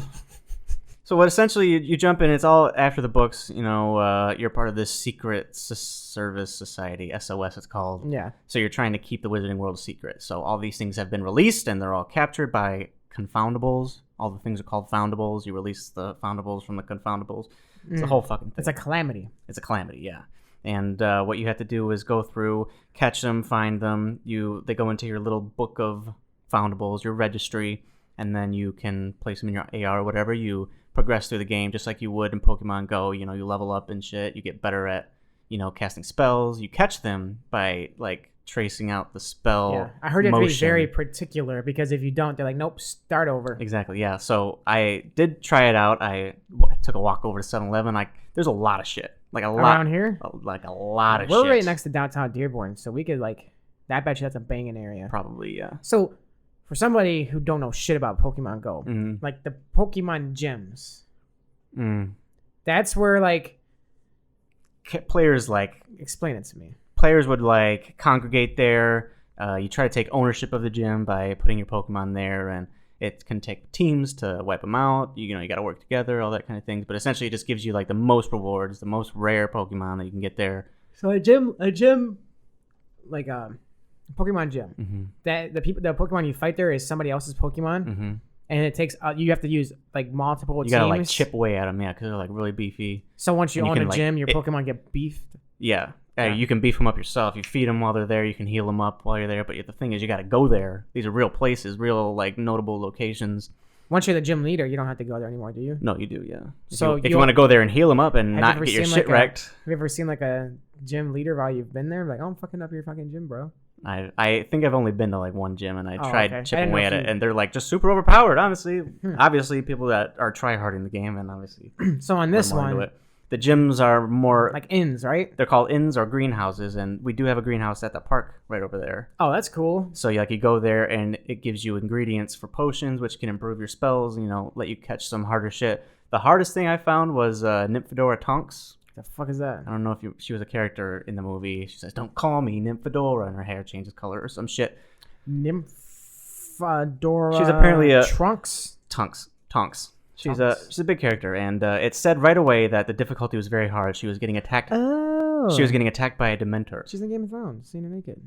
So what essentially you jump in, it's all after the books, you're part of this secret service society, SOS it's called.
Yeah.
So you're trying to keep the wizarding world secret. So all these things have been released and they're all captured by confoundables. All the things are called foundables. You release the foundables from the confoundables. It's a whole fucking thing.
It's a calamity.
It's a calamity, yeah. And what you have to do is go through, catch them, find them. They go into your little book of foundables, your registry, and then you can place them in your AR or whatever. You progress through the game just like you would in Pokemon Go. You level up and shit. You get better at, casting spells. You catch them by like tracing out the spell.
Yeah, I heard it to be very particular because if you don't, they're like, nope, start over.
Exactly. Yeah. So I did try it out. I took a walk over to 7-Eleven. Like, there's a lot of shit. Like a lot
around here.
Like a lot of
shit. We're right
shit.
next to downtown Dearborn, so we could I bet you that's a banging area.
Probably, yeah.
So for somebody who don't know shit about Pokemon Go, like the Pokemon gyms, that's where
players
explain it to me.
Players would congregate there. You try to take ownership of the gym by putting your Pokemon there, and it can take teams to wipe them out. You got to work together, all that kind of things. But essentially, it just gives you the most rewards, the most rare Pokemon that you can get there.
So a gym, like a Pokemon gym. That the Pokemon you fight there is somebody else's Pokemon, and it takes you have to use multiple teams.
You gotta chip away at them, yeah, because they're really beefy.
So once you own a gym, your Pokemon get beefed.
Yeah. You can beef them up yourself. You feed them while they're there. You can heal them up while you're there. But the thing is, you got to go there. These are real places, real notable locations.
Once you're the gym leader, you don't have to go there anymore, do you?
No, you do, yeah.
So
if you want to go there and heal them up and not get your shit wrecked.
Have you ever seen a gym leader while you've been there? Like, oh, I'm fucking up your fucking gym, bro.
I think I've only been to one gym, and I tried chipping away at it, and they're just super overpowered. Honestly, obviously people that are tryharding the game, and obviously.
So on this one.
The gyms are more...
like inns, right?
They're called inns or greenhouses, and we do have a greenhouse at the park right over there.
Oh, that's cool.
So you go there, and it gives you ingredients for potions, which can improve your spells, let you catch some harder shit. The hardest thing I found was Nymphadora Tonks.
The fuck is that?
I don't know if she was a character in the movie. She says, "Don't call me Nymphadora," and her hair changes color or some shit.
Nymphadora...
She's apparently a...
Tonks.
She's a big character, and it said right away that the difficulty was very hard. She was getting attacked.
Oh.
She was getting attacked by a Dementor.
She's in Game of Thrones. Seen her naked.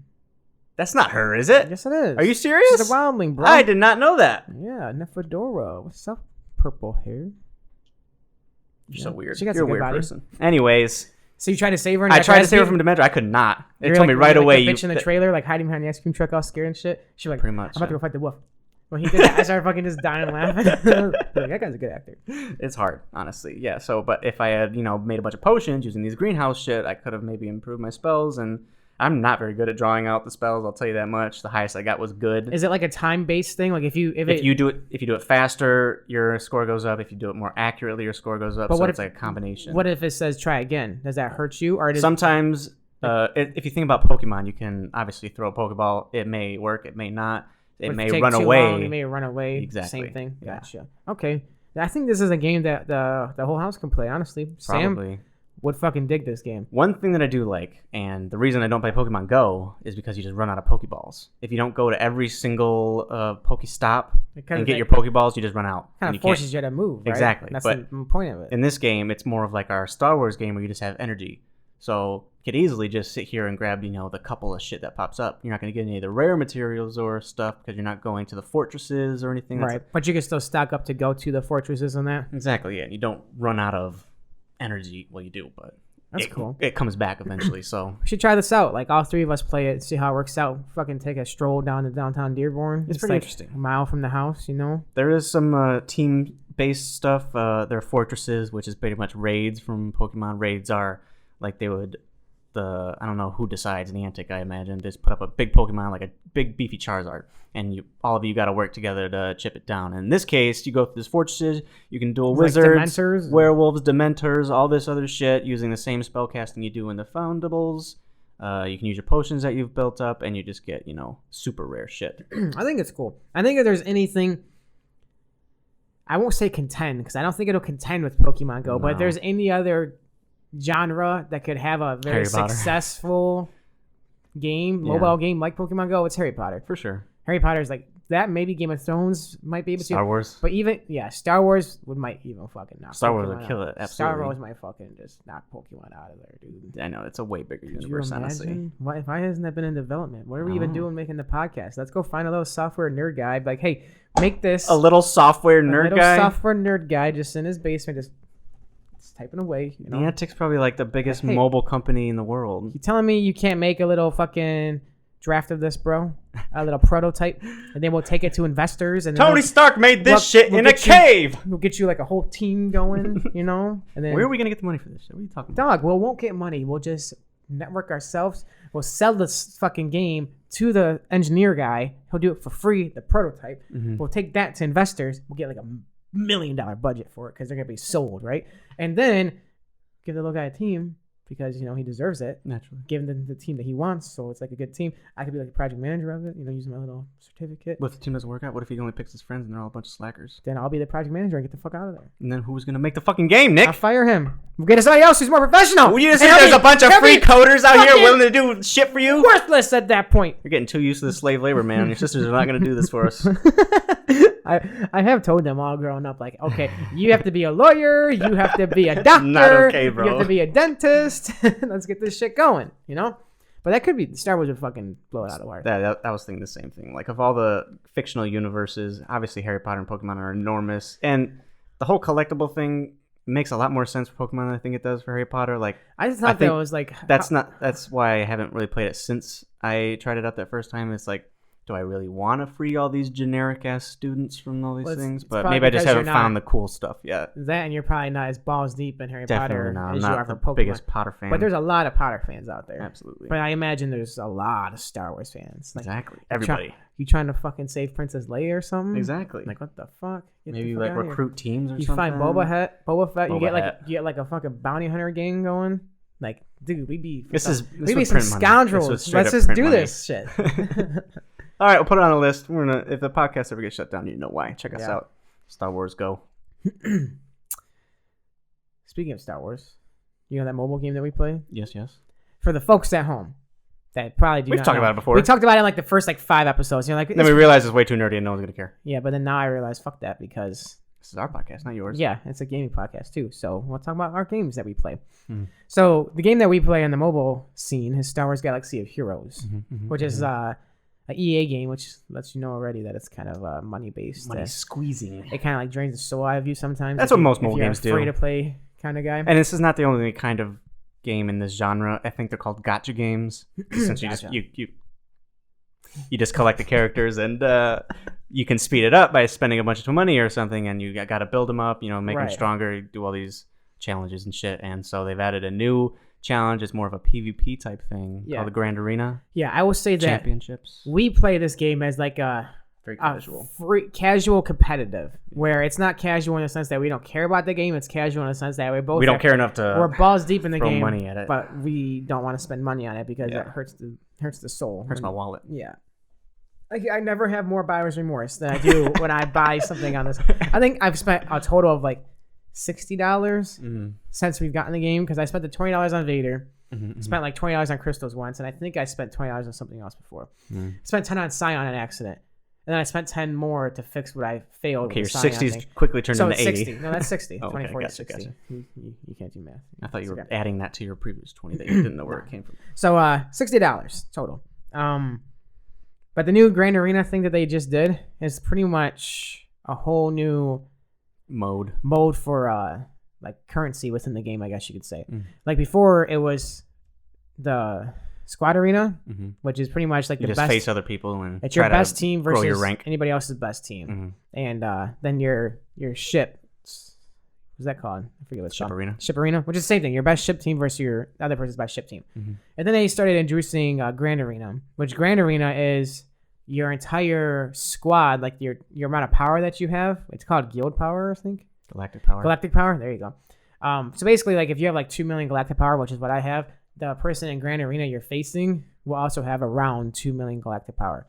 That's not her, is it?
Yes, it is.
Are you serious?
She's a wildling, bro.
I did not know that.
Yeah, Nephedora. What's up, purple hair?
You're so weird.
She got
You're a
some good
weird
body.
person. Anyways.
So you tried to save her?
I tried to save her from dementia. I could not. It told me right
like
away.
The bitch in the trailer, like hiding behind the ice cream truck, all scared and shit. She was like,
pretty much.
I'm about to go fight the wolf. When he did that, I started fucking just dying laughing. Like, that guy's a good actor.
It's hard, honestly. Yeah. So, but if I had, made a bunch of potions using these greenhouse shit, I could have maybe improved my spells. And I'm not very good at drawing out the spells. I'll tell you that much. The highest I got was good.
Is it like a time-based thing? Like if you do
it faster, your score goes up. If you do it more accurately, your score goes up. But so it's like a combination.
What if it says try again? Does that hurt you? Or
sometimes, if you think about Pokemon, you can obviously throw a Pokeball. It may work. It may not. It may run away.
It may run away.
Exactly.
Same thing.
Yeah.
Gotcha. Okay. I think this is a game that the whole house can play, honestly.
Probably.
Sam would fucking dig this game.
One thing that I do like, and the reason I don't play Pokemon Go, is because you just run out of Pokeballs. If you don't go to every single Pokestop and get your Pokeballs, you just run out.
Kind of forces you to move, right?
Exactly.
That's the point of it.
In this game, it's more of like our Star Wars game where you just have energy. So you could easily just sit here and grab, the couple of shit that pops up. You're not going to get any of the rare materials or stuff because you're not going to the fortresses or anything.
Right. But you can still stock up to go to the fortresses and that.
Exactly, yeah. And you don't run out of energy. Well, you do, but
that's cool.
It comes back eventually, so.
We should try this out. Like, all three of us play it, see how it works out. Fucking take a stroll down to downtown Dearborn.
It's pretty interesting.
A mile from the house,
There is some team-based stuff. There are fortresses, which is pretty much raids from Pokemon. Raids are like they would... I don't know who decides, Niantic, I imagine, just put up a big Pokemon, like a big beefy Charizard, and all of you got to work together to chip it down. And in this case, you go through these fortresses, you can duel wizards, werewolves, dementors, all this other shit using the same spellcasting you do in the Foundables. You can use your potions that you've built up, and you just get, super rare shit.
I think it's cool. I think if there's anything, I won't say contend, because I don't think it'll contend with Pokemon Go, but if there's any other genre that could have a very successful mobile game like Pokemon Go, it's Harry Potter.
For sure.
Harry Potter's like that. Maybe Game of Thrones might be able to.
Star Wars.
But even, Star Wars might even fucking knock
Star Wars would kill it, absolutely.
Star Wars might fucking just knock Pokemon out of there, dude.
I know, it's a way bigger universe, honestly.
Why hasn't that been in development? What are we even doing making the podcast? Let's go find a little software nerd guy. Be like, hey, make this.
A little software nerd guy?
Software nerd guy just in his basement, just typing away.
Niantic's probably like the biggest mobile company in the world.
You telling me you can't make a little fucking draft of this, bro? A little prototype, and then we'll take it to investors. And
Tony Stark made this shit in a cave.
We'll get you like a whole team going, And then
where are we gonna get the money for this shit? What are you talking about?
Dog, we won't get money. We'll just network ourselves. We'll sell this fucking game to the engineer guy. He'll do it for free, the prototype. Mm-hmm. We'll take that to investors. We'll get like $1 million budget for it because they're gonna be sold, right? And then give the little guy a team because he deserves it.
Naturally,
give him the team that he wants, so it's like a good team. I could be like the project manager of it, using my little certificate.
What if the team doesn't work out? What if he only picks his friends and they're all a bunch of slackers?
Then I'll be the project manager and get the fuck out of there.
And then who's gonna make the fucking game, Nick?
I'll fire him. We'll get somebody else who's more professional.
Well, you just think there's a bunch of free coders out here willing to do shit for you?
Worthless at that point.
You're getting too used to the slave labor, man. Your sisters are not gonna do this for us.
I have told them all growing up, like, okay, you have to be a lawyer, you have to be a doctor,
not okay, bro.
You have to be a dentist. Let's get this shit going, But that could be Star Wars would fucking blow it out of the water.
I was thinking the same thing. Like, of all the fictional universes, obviously Harry Potter and Pokemon are enormous, and the whole collectible thing makes a lot more sense for Pokemon than I think it does for Harry Potter. Like,
I just thought that was like
that's why I haven't really played it since I tried it out that first time. It's like, do I really want to free all these generic ass students from all these things? But maybe I just haven't found the cool stuff yet.
That, and you're probably not as balls deep in Harry
Potter
as you are for Pokemon.
Biggest Potter fan.
But there's a lot of Potter fans out there.
Absolutely.
But I imagine there's a lot of Star Wars fans. Like,
exactly. Everybody.
You trying to fucking save Princess Leia or something?
Exactly.
Like, what the fuck?
Maybe like recruit teams or something.
You find Boba Fett. You get like a fucking bounty hunter gang going. Like, dude, we be some scoundrels. Let's just do this shit.
All right, we'll put it on a list. If the podcast ever gets shut down, you know why. Check us out. Star Wars Go.
Speaking of Star Wars, that mobile game that we play?
Yes.
For the folks at home that probably do
We've talked about it before.
We talked about it in like the first 5 episodes. Then
we realized it's way too nerdy and no one's going to care.
Yeah, but then now I realize, fuck that, because
this is our podcast, not yours.
Yeah, it's a gaming podcast too. So we'll talk about our games that we play. So the game that we play on the mobile scene is Star Wars Galaxy of Heroes, which is EA game, which lets you know already that it's kind of money based.
Money squeezing.
It kind of like drains the soul out of you sometimes.
That's what most mobile games do.
Free to play kind of guy.
And this is not the only kind of game in this genre. I think they're called gacha games. Since you just collect the characters and you can speed it up by spending a bunch of money or something, and you got to build them up, make them stronger, do all these challenges and shit. And so they've added a new challenge. It's more of a PvP type thing called the Grand Arena.
Yeah, I will say that
championships.
We play this game as like a
very casual,
casual competitive, where it's not casual in the sense that we don't care about the game. It's casual in the sense that
we don't care enough to
we're balls deep in the game,
money at it,
but we don't want to spend money on it because it hurts the soul,
hurts my wallet.
Yeah. I never have more buyer's remorse than I do when I buy something on this. I think I've spent a total of like $60 since we've gotten the game, because I spent the $20 on Vader. Spent like $20 on Crystals once, and I think I spent $20 on something else before. Spent 10 on Scion on accident, and then I spent 10 more to fix what I failed.
Okay,
with
your
the
60s quickly turned into
60.
80.
No, that's 60.
Okay,
24 to
gotcha,
60.
gotcha.
You can't do math.
I thought you were adding that to your previous 20 that you didn't know where it came from.
So $60 total. But the new Grand Arena thing that they just did is pretty much a whole new
mode
for like currency within the game, I guess you could say. Like before, it was the squad arena, which is pretty much like
you
the
just
best.
Face other people and
it's your best team versus
your rank.
Anybody else's best team, and then your ship. What's that called? I forget what it's called.
Arena.
Ship arena, which is the same thing. Your best ship team versus your other person's best ship team. And then they started introducing Grand Arena, which Grand Arena is your entire squad, like your amount of power that you have. It's called guild power, I think.
Galactic power.
Galactic power. There you go. So basically, like if you have like 2 million galactic power, which is what I have, the person in Grand Arena you're facing will also have around 2 million galactic power.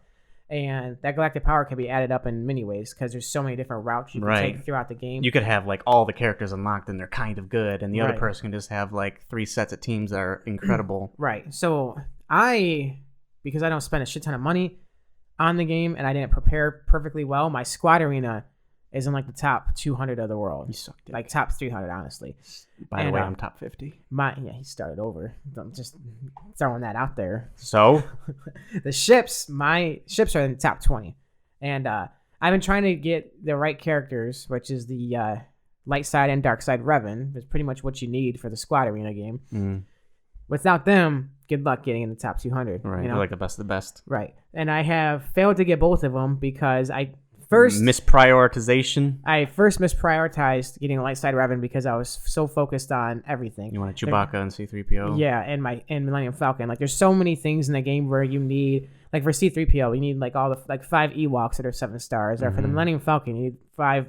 And that galactic power can be added up in many ways because there's so many different routes you can take throughout the game.
You could have like all the characters unlocked and they're kind of good, and the other person can just have like 3 sets of teams that are incredible.
Right. So because I don't spend a shit ton of money on the game and I didn't prepare perfectly well, my squad arena is in like the top 200 of the world.
You sucked it.
Like top 300, honestly.
By the way, I'm top 50.
He started over. I'm just throwing that out there.
So
my ships are in the top 20, and I've been trying to get the right characters, which is the light side and dark side Revan. That's pretty much what you need for the squad arena game. Without them, good luck getting in the top 200.
Right, they're like the best of the best.
Right, and I have failed to get both of them because I first
misprioritization.
I first misprioritized getting a light side Revan because I was so focused on everything.
You want a Chewbacca and C-3PO?
Yeah, and Millennium Falcon. Like, there's so many things in the game where you need, like for C-3PO, you need like all the 5 Ewoks that are 7 stars, or for the Millennium Falcon, you need 4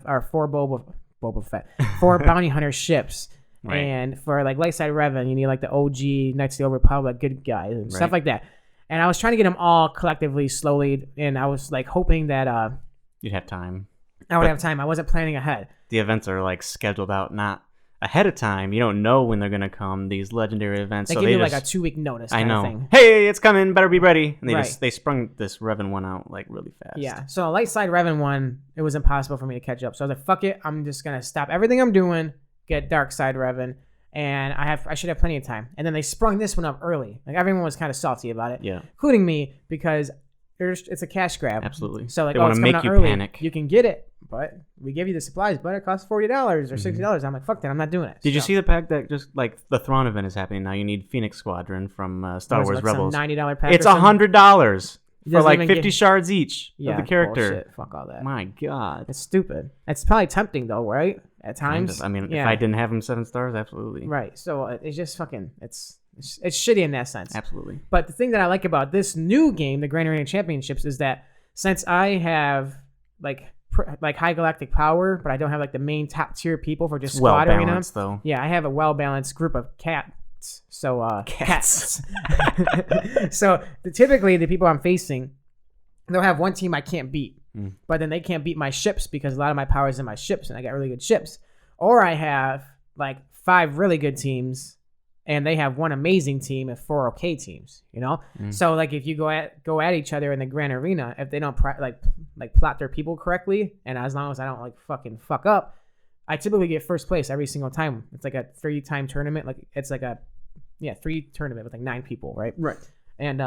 Boba Fett, 4 bounty hunter ships. Right. And for like light side Revan, you need like the OG Knights of the Old Republic good guys and stuff like that. And I was trying to get them all collectively, slowly, and I was like hoping that
you'd have time.
I would have time. I wasn't planning ahead.
The events are like scheduled out, not ahead of time. You don't know when they're gonna come. These legendary events.
They give you like a 2-week notice.
I know.
Kind of thing.
Hey, it's coming. Better be ready. And they sprung this Revan one out like really fast.
Yeah. So a light side Revan one, it was impossible for me to catch up. So I was like, fuck it. I'm just gonna stop everything I'm doing, get dark side Revan, and I should have plenty of time. And then they sprung this one up early. Like everyone was kind of salty about it.
Yeah.
Including me, because it's a cash grab.
Absolutely.
So like,
they want to make you
early.
panic.
You can get it, but we give you the supplies, but it costs $40 or $60. I'm like, fuck that. I'm not doing it.
Did you see the pack that just like the Thrawn event is happening now? You need Phoenix Squadron from Star Wars Rebels.
Some $90 pack.
It's $100 for like 50
get...
shards each of the character.
Bullshit. Fuck all that.
My God.
It's stupid. It's probably tempting though, right? At times.
Kind of. I mean, if I didn't have him 7 stars, absolutely.
Right. So it's just fucking. It's shitty in that sense.
Absolutely.
But the thing that I like about this new game, the Grand Arena Championships, is that since I have like high galactic power, but I don't have like the main top tier people for just squad arena.
Well-balanced though.
Yeah, I have a well-balanced group of cats. So cats. So typically the people I'm facing, they'll have one team I can't beat, but then they can't beat my ships because a lot of my power is in my ships, and I got really good ships. Or I have like 5 really good teams, and they have 1 amazing team and 4 okay teams, you know? So like if you go at each other in the Grand Arena, if they don't plot their people correctly, and as long as I don't like fucking fuck up, I typically get first place every single time. It's like a 3-time tournament. Like it's like a 3 tournament with like 9 people, right?
Right.
And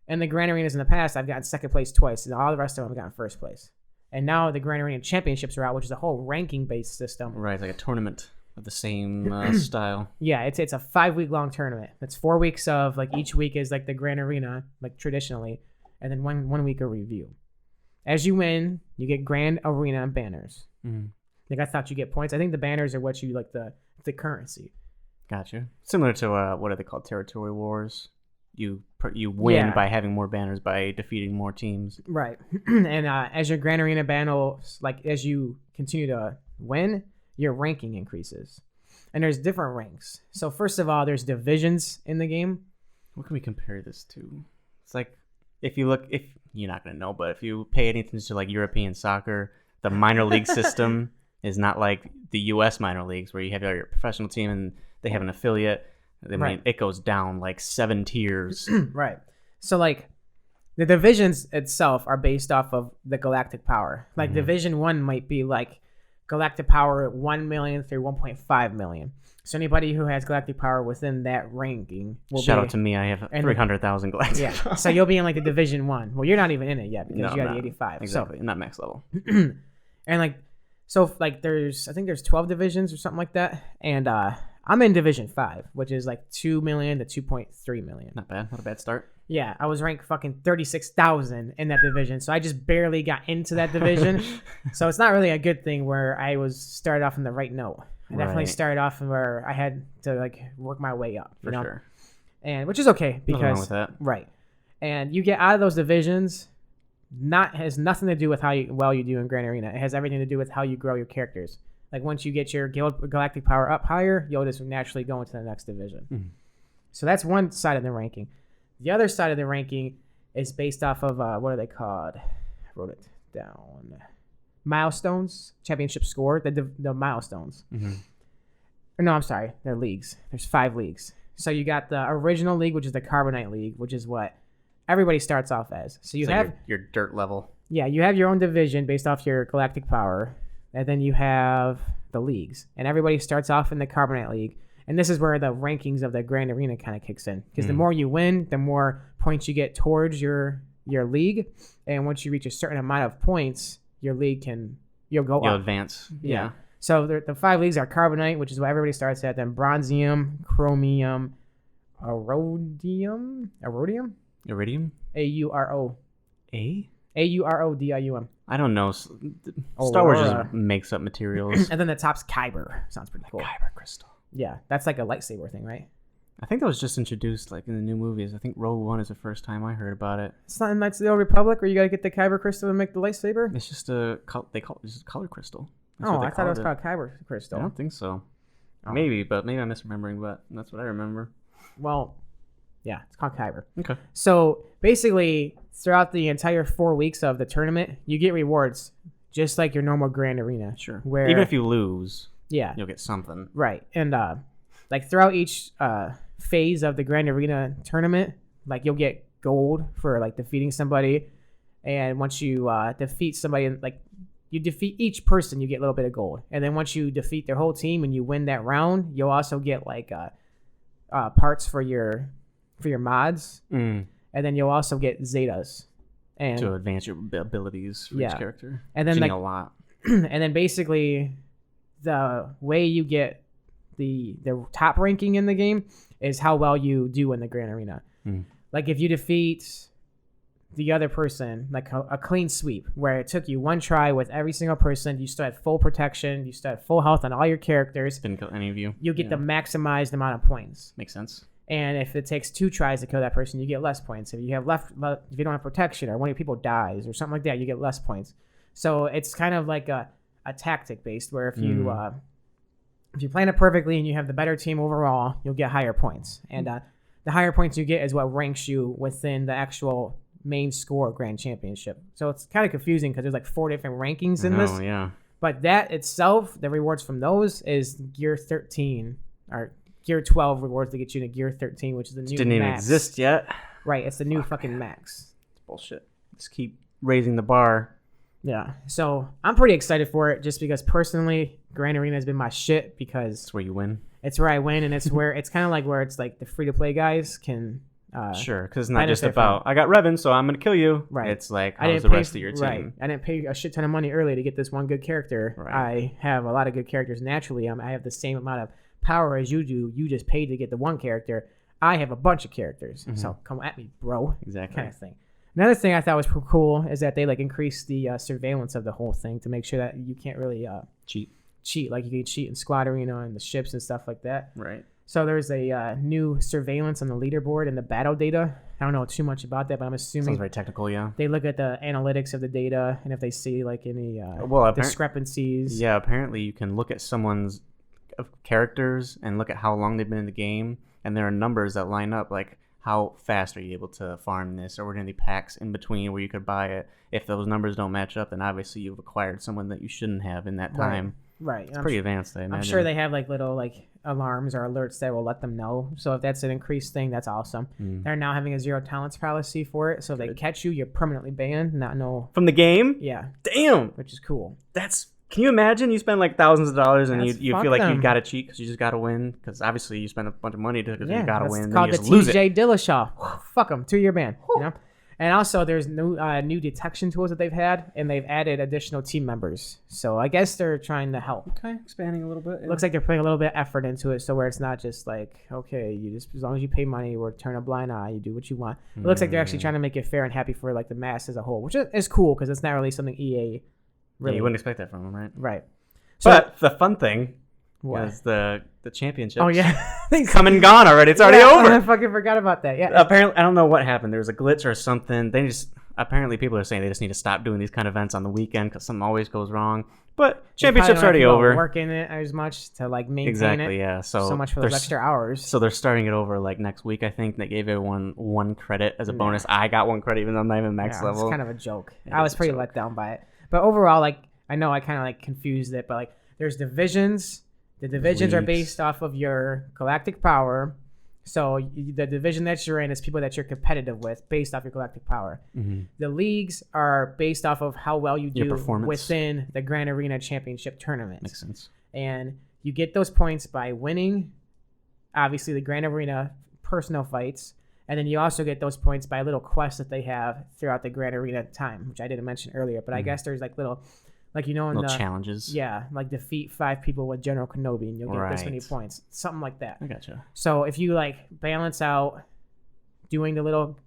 And the Grand Arenas in the past, I've gotten second place twice, and all the rest of them I've gotten first place. And now the Grand Arena Championships are out, which is a whole ranking-based system.
Right, like a tournament of the same style.
Yeah, it's a 5-week long tournament. It's 4 weeks of like each week is like the Grand Arena, like traditionally, and then one week of review. As you win, you get Grand Arena banners. Mm. Like I thought you get points. I think the banners are what you like the currency.
Gotcha. Similar to what are they called? Territory wars. You win by having more banners by defeating more teams.
Right. And as your Grand Arena battles, like as you continue to win, your ranking increases. And there's different ranks. So first of all, there's divisions in the game.
What can we compare this to? It's like if you're not gonna know, but if you pay attention to like European soccer, the minor league system is not like the U.S. minor leagues where you have your professional team and they have an affiliate. I mean, it goes down like 7 tiers.
Right. So, like, the divisions itself are based off of the galactic power. Like, Division 1 might be, like, galactic power 1 million through 1.5 million. So, anybody who has galactic power within that ranking will
Shout out to me. I have 300,000 galactic
Yeah. So, you'll be in, like, the Division 1. Well, you're not even in it yet because you got the 85.
Exactly. Not max level.
And, like, so, like, I think there's 12 divisions or something like that. And, I'm in Division 5, which is like 2 million to 2.3 million.
Not bad. Not a bad start.
Yeah, I was ranked fucking 36,000 in that division, so I just barely got into that division. So it's not really a good thing where I started off on the right note. I definitely started off where I had to like work my way up.
For sure.
And which is okay because
nothing wrong with that.
Right. And you get out of those divisions, has nothing to do with how well you do in Grand Arena. It has everything to do with how you grow your characters. Like, once you get your galactic power up higher, you'll just naturally go into the next division. Mm-hmm. So that's one side of the ranking. The other side of the ranking is based off of, what are they called? I wrote it down. Milestones, championship score, the milestones. Mm-hmm. Or no, I'm sorry. They're leagues. There's 5 leagues. So you got the original league, which is the Carbonite League, which is what everybody starts off as. So you have
your dirt level.
Yeah, you have your own division based off your galactic power. And then you have the leagues. And everybody starts off in the Carbonite League. And this is where the rankings of the Grand Arena kind of kicks in. Because the more you win, the more points you get towards your league. And once you reach a certain amount of points, your league you'll go up.
You'll advance. Yeah.
So the 5 leagues are Carbonite, which is what everybody starts at. Then Bronzium, Chromium, Iridium? A-U-R-O.
A?
A-U-R-O-D-I-U-M.
I don't know. Star Wars just makes up materials.
And then the top's Kyber. Sounds pretty cool.
Kyber crystal.
Yeah, that's like a lightsaber thing, right?
I think that was just introduced like in the new movies. I think Rogue One is the first time I heard about it.
It's not in Knights of the Old Republic where you gotta get the Kyber crystal to make the lightsaber?
It's just they call it just color crystal.
That's I thought it was called Kyber crystal.
I don't think so. Oh. Maybe I'm misremembering, but that's what I remember.
Well, yeah, it's called Kyber.
Okay.
So basically, throughout the entire 4 weeks of the tournament, you get rewards just like your normal Grand Arena.
Sure. Where even if you lose, you'll get something.
Right. And like throughout each phase of the Grand Arena tournament, like you'll get gold for like defeating somebody. And once you defeat somebody, like you defeat each person, you get a little bit of gold. And then once you defeat their whole team and you win that round, you'll also get like parts for your mods. And then you'll also get Zetas. And
to advance your abilities for each character.
And then
a lot.
And then basically the way you get the top ranking in the game is how well you do in the Grand Arena. Like if you defeat the other person, like a clean sweep, where it took you one try with every single person, you still had full protection, you still had full health on all your characters.
Didn't kill any of you.
You get the maximized amount of points.
Makes sense.
And if it takes 2 tries to kill that person, you get less points. If you have if you don't have protection or one of your people dies or something like that, you get less points. So it's kind of like a tactic based, where if you plan it perfectly and you have the better team overall, you'll get higher points. And the higher points you get is what ranks you within the actual main score Grand Championship. So it's kind of confusing because there's like 4 different rankings in this.
Oh, yeah.
But that itself, the rewards from those is Gear 13 or Gear 12 rewards to get you to Gear 13, which is the new
didn't even exist yet.
Right, it's the new fucking max.
It's bullshit. Just keep raising the bar.
Yeah, so I'm pretty excited for it just because personally, Grand Arena has been my shit because...
It's where you win.
It's where I win, and it's where it's kind of like where it's like the free-to-play guys can
Sure, because it's not just about I got Revan, so I'm gonna kill you.
Right.
It's like how's the rest of your team?
Right. I didn't pay a shit ton of money early to get this one good character. Right. I have a lot of good characters naturally. I have the same amount of power as you do. You just paid to get the one character. I have a bunch of characters, so come at me, bro.
Exactly.
Kind of thing. Another thing I thought was cool is that they like increased the surveillance of the whole thing to make sure that you can't really cheat. Like you can cheat in Squad Arena and the ships and stuff like that.
Right.
So there's a new surveillance on the leaderboard and the battle data. I don't know too much about that, but I'm assuming
sounds very technical. Yeah.
They look at the analytics of the data, and if they see like any discrepancies.
Yeah. Apparently, you can look at someone's characters and look at how long they've been in the game, and there are numbers that line up, like how fast are you able to farm this, or were there any packs in between where you could buy it. If those numbers don't match up, then obviously you've acquired someone that you shouldn't have in that time.
Right.
It's pretty advanced, I imagine.
I'm sure they have like little like alarms or alerts that will let them know. So if that's an increased thing, that's awesome. They're now having a zero tolerance policy for it. So if they catch you, you're permanently banned.
From the game?
Yeah.
Damn.
Which is cool.
Can you imagine you spend like thousands of dollars and you feel like you gotta cheat because you just gotta win? Because obviously you spend a bunch of money because you gotta win.
It's called
the
TJ Dillashaw. Fuck them. 2-year ban. You know? And also, there's new detection tools that they've had, and they've added additional team members. So I guess they're trying to help.
Okay, expanding a little bit. Yeah.
Looks like they're putting a little bit of effort into it, so where it's not just like, okay, you just as long as you pay money or turn a blind eye, you do what you want. It looks like they're actually trying to make it fair and happy for like the mass as a whole, which is cool because it's not really something EA. Really,
yeah, you wouldn't expect that from them, right?
Right.
So, but the fun thing was the championship.
Oh yeah,
it's come and gone already. It's already over.
I fucking forgot about that. Yeah.
Apparently, I don't know what happened. There was a glitch or something. Apparently people are saying they just need to stop doing these kind of events on the weekend because something always goes wrong. But championship's already over.
Working it as much to like maintain
exactly,
it.
Yeah. So
much for those extra hours.
So they're starting it over like next week. I think they gave everyone 1 credit as a bonus. I got 1 credit even though I'm not even max level.
It's kind of a joke. I was pretty let down by it. But overall, like I know I kind of like confused it, but like there's divisions. The divisions are based off of your galactic power. So the division that you're in is people that you're competitive with based off your galactic power. The leagues are based off of how well you do within the Grand Arena Championship tournament.
Makes sense.
And you get those points by winning, obviously, the Grand Arena personal fights. And then you also get those points by little quests that they have throughout the Grand Arena time, which I didn't mention earlier. But I guess there's like little... Like, you know, in
little challenges.
Yeah, like defeat 5 people with General Kenobi and you'll get this many points. Something like that.
I gotcha.
So if you, like, balance out doing the little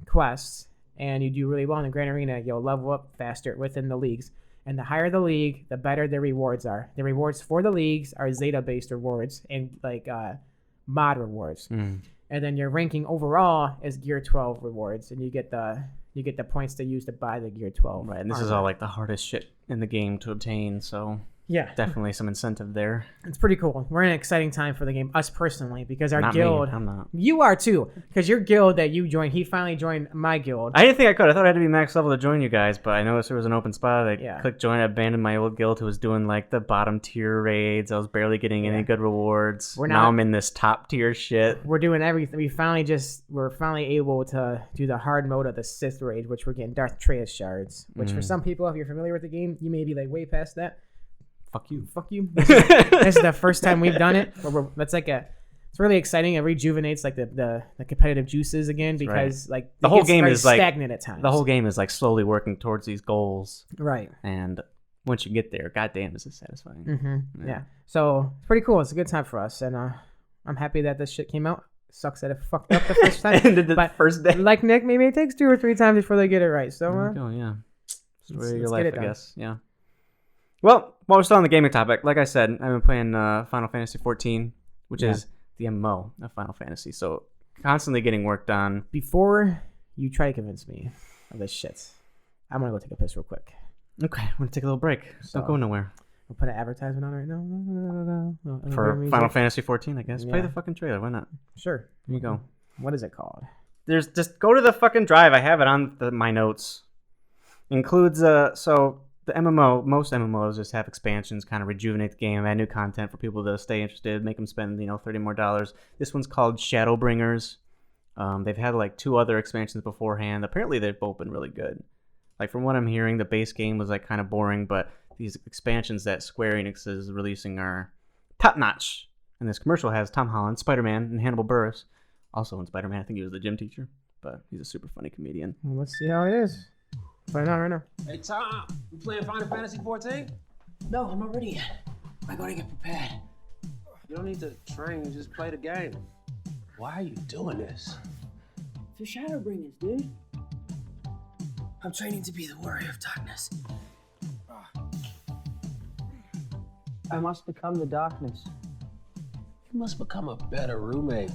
quests and you do really well in the Grand Arena, you'll level up faster within the leagues. And the higher the league, the better the rewards are. The rewards for the leagues are Zeta-based rewards and, like, mod rewards. And then your ranking overall is Gear 12 rewards. And you get the points to use to buy the Gear 12.
Right, and this is all, like, the hardest shit in the game to obtain, so yeah, definitely some incentive there.
It's pretty cool. We're in an exciting time for the game, us personally, because our
not
guild.
Me. I'm not.
You are too, because your guild that you joined, he finally joined my guild.
I didn't think I could. I thought I had to be max level to join you guys, but I noticed there was an open spot. I clicked join. I abandoned my old guild who was doing like the bottom tier raids. I was barely getting any good rewards. Now I'm in this top tier shit.
We're doing everything. We're finally able to do the hard mode of the Sith raid, which we're getting Darth Atreus shards. Which for some people, if you're familiar with the game, you may be like way past that.
Fuck you.
This is the first time we've done it. It's really exciting. It rejuvenates like the competitive juices again because like
the whole game is like
stagnant at times.
The whole game is like slowly working towards these goals.
Right.
And once you get there, goddamn, is it satisfying.
Yeah. So it's pretty cool. It's a good time for us, and I'm happy that this shit came out. Sucks that it fucked up the first time.
But first day.
Like Nick, maybe it takes 2 or 3 times before they get it right. So
yeah. Story of your life, I guess. Yeah. Well, while we're still on the gaming topic, like I said, I've been playing Final Fantasy XIV, which is the MMO of Final Fantasy. So constantly getting work done.
Before you try to convince me of this shit, I'm going to go take a piss real quick.
Okay, I'm going to take a little break. Don't go nowhere.
I'll put an advertisement on it right now.
For Final Fantasy XIV, I guess. Play the fucking trailer. Why not?
Sure.
Here you go.
What is it called?
Just go to the fucking drive. I have it on my notes. Includes so the MMO. Most MMOs just have expansions, kind of rejuvenate the game, add new content for people to stay interested, make them spend $30 more. This one's called Shadowbringers. They've had like 2 other expansions beforehand. Apparently, they've both been really good. Like from what I'm hearing, the base game was like kind of boring, but these expansions that Square Enix is releasing are top notch. And this commercial has Tom Holland, Spiderman, and Hannibal Buress Also in Spider-Man, I think he was the gym teacher, but he's a super funny comedian.
Well, let's see how it is. Find out right now.
Hey, Tom, you playing Final Fantasy XIV?
No, I'm not ready yet. I gotta get prepared.
You don't need to train, you just play the game. Why are you doing this?
For Shadowbringers, dude. I'm training to be the warrior of darkness. I must become the darkness.
You must become a better roommate.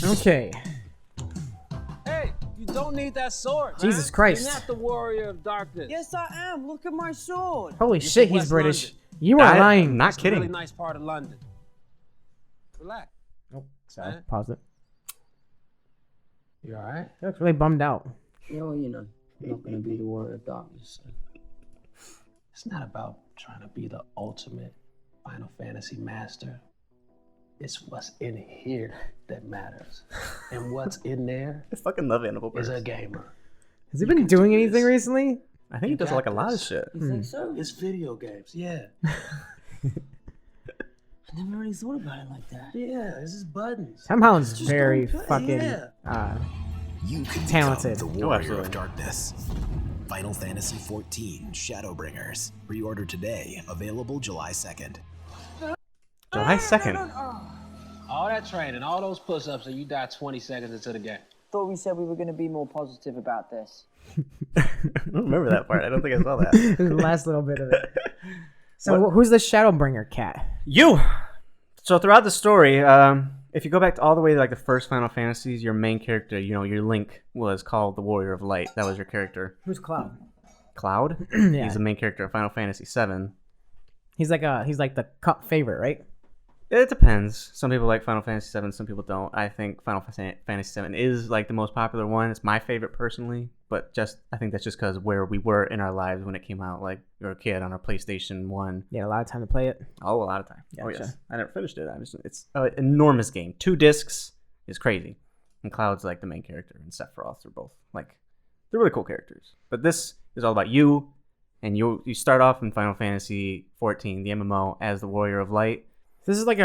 Okay.
Hey, you don't need that sword.
Jesus
man.
Christ.
You're not the warrior of darkness.
Yes, I am. Look at my sword.
Holy
You're
shit,
from
he's
West
British.
London.
You are lying.
Not
It's a
kidding.
really nice part of London. Relax.
Oh, sorry.
Man.
Pause it.
You all right?
He looks really bummed out.
No, I'm not gonna be the warrior of darkness.
It's not about trying to be the ultimate Final Fantasy master. It's what's in here that matters. And what's in there
I fucking love Animal
is
Birds.
a gamer.
Has he been doing
do
anything
this.
recently?
I think he does
got
like a lot of
this.
shit.
You think so?
It's video games, yeah.
I never really thought about it like that.
Yeah, this is buttons.
Tom Holland's
Just
very
don't play,
fucking
yeah.
You can
talented.
become the warrior
absolutely.
of darkness. Final Fantasy XIV Shadowbringers. Pre-order today. Available July 2nd.
July 2nd.
All that training, all those push-ups, and you die 20 seconds into the game.
Thought we said we were gonna be more positive about this.
I don't remember that part. I don't think I saw that.
the last little bit of it. So who's the Shadowbringer cat?
You. So throughout the story, if you go back to all the way to like the first Final Fantasies, your main character, your Link was called the Warrior of Light. That was your character.
Who's Cloud?
Cloud.
Yeah.
He's the main character of Final Fantasy VII.
He's like the cup favorite, right?
It depends. Some people like Final Fantasy VII, some people don't. I think Final Fantasy VII is like the most popular one. It's my favorite personally, but I think that's just because where we were in our lives when it came out. Like you were a kid on our PlayStation 1.
Yeah, a lot of time to play it.
Oh, a lot of time. Oh
Gotcha.
yes, I never finished it. It's an enormous game. 2 discs is crazy, and Cloud's like the main character, and Sephiroth are both like they're really cool characters. But this is all about you, and you start off in Final Fantasy XIV, the MMO, as the Warrior of Light.
This is like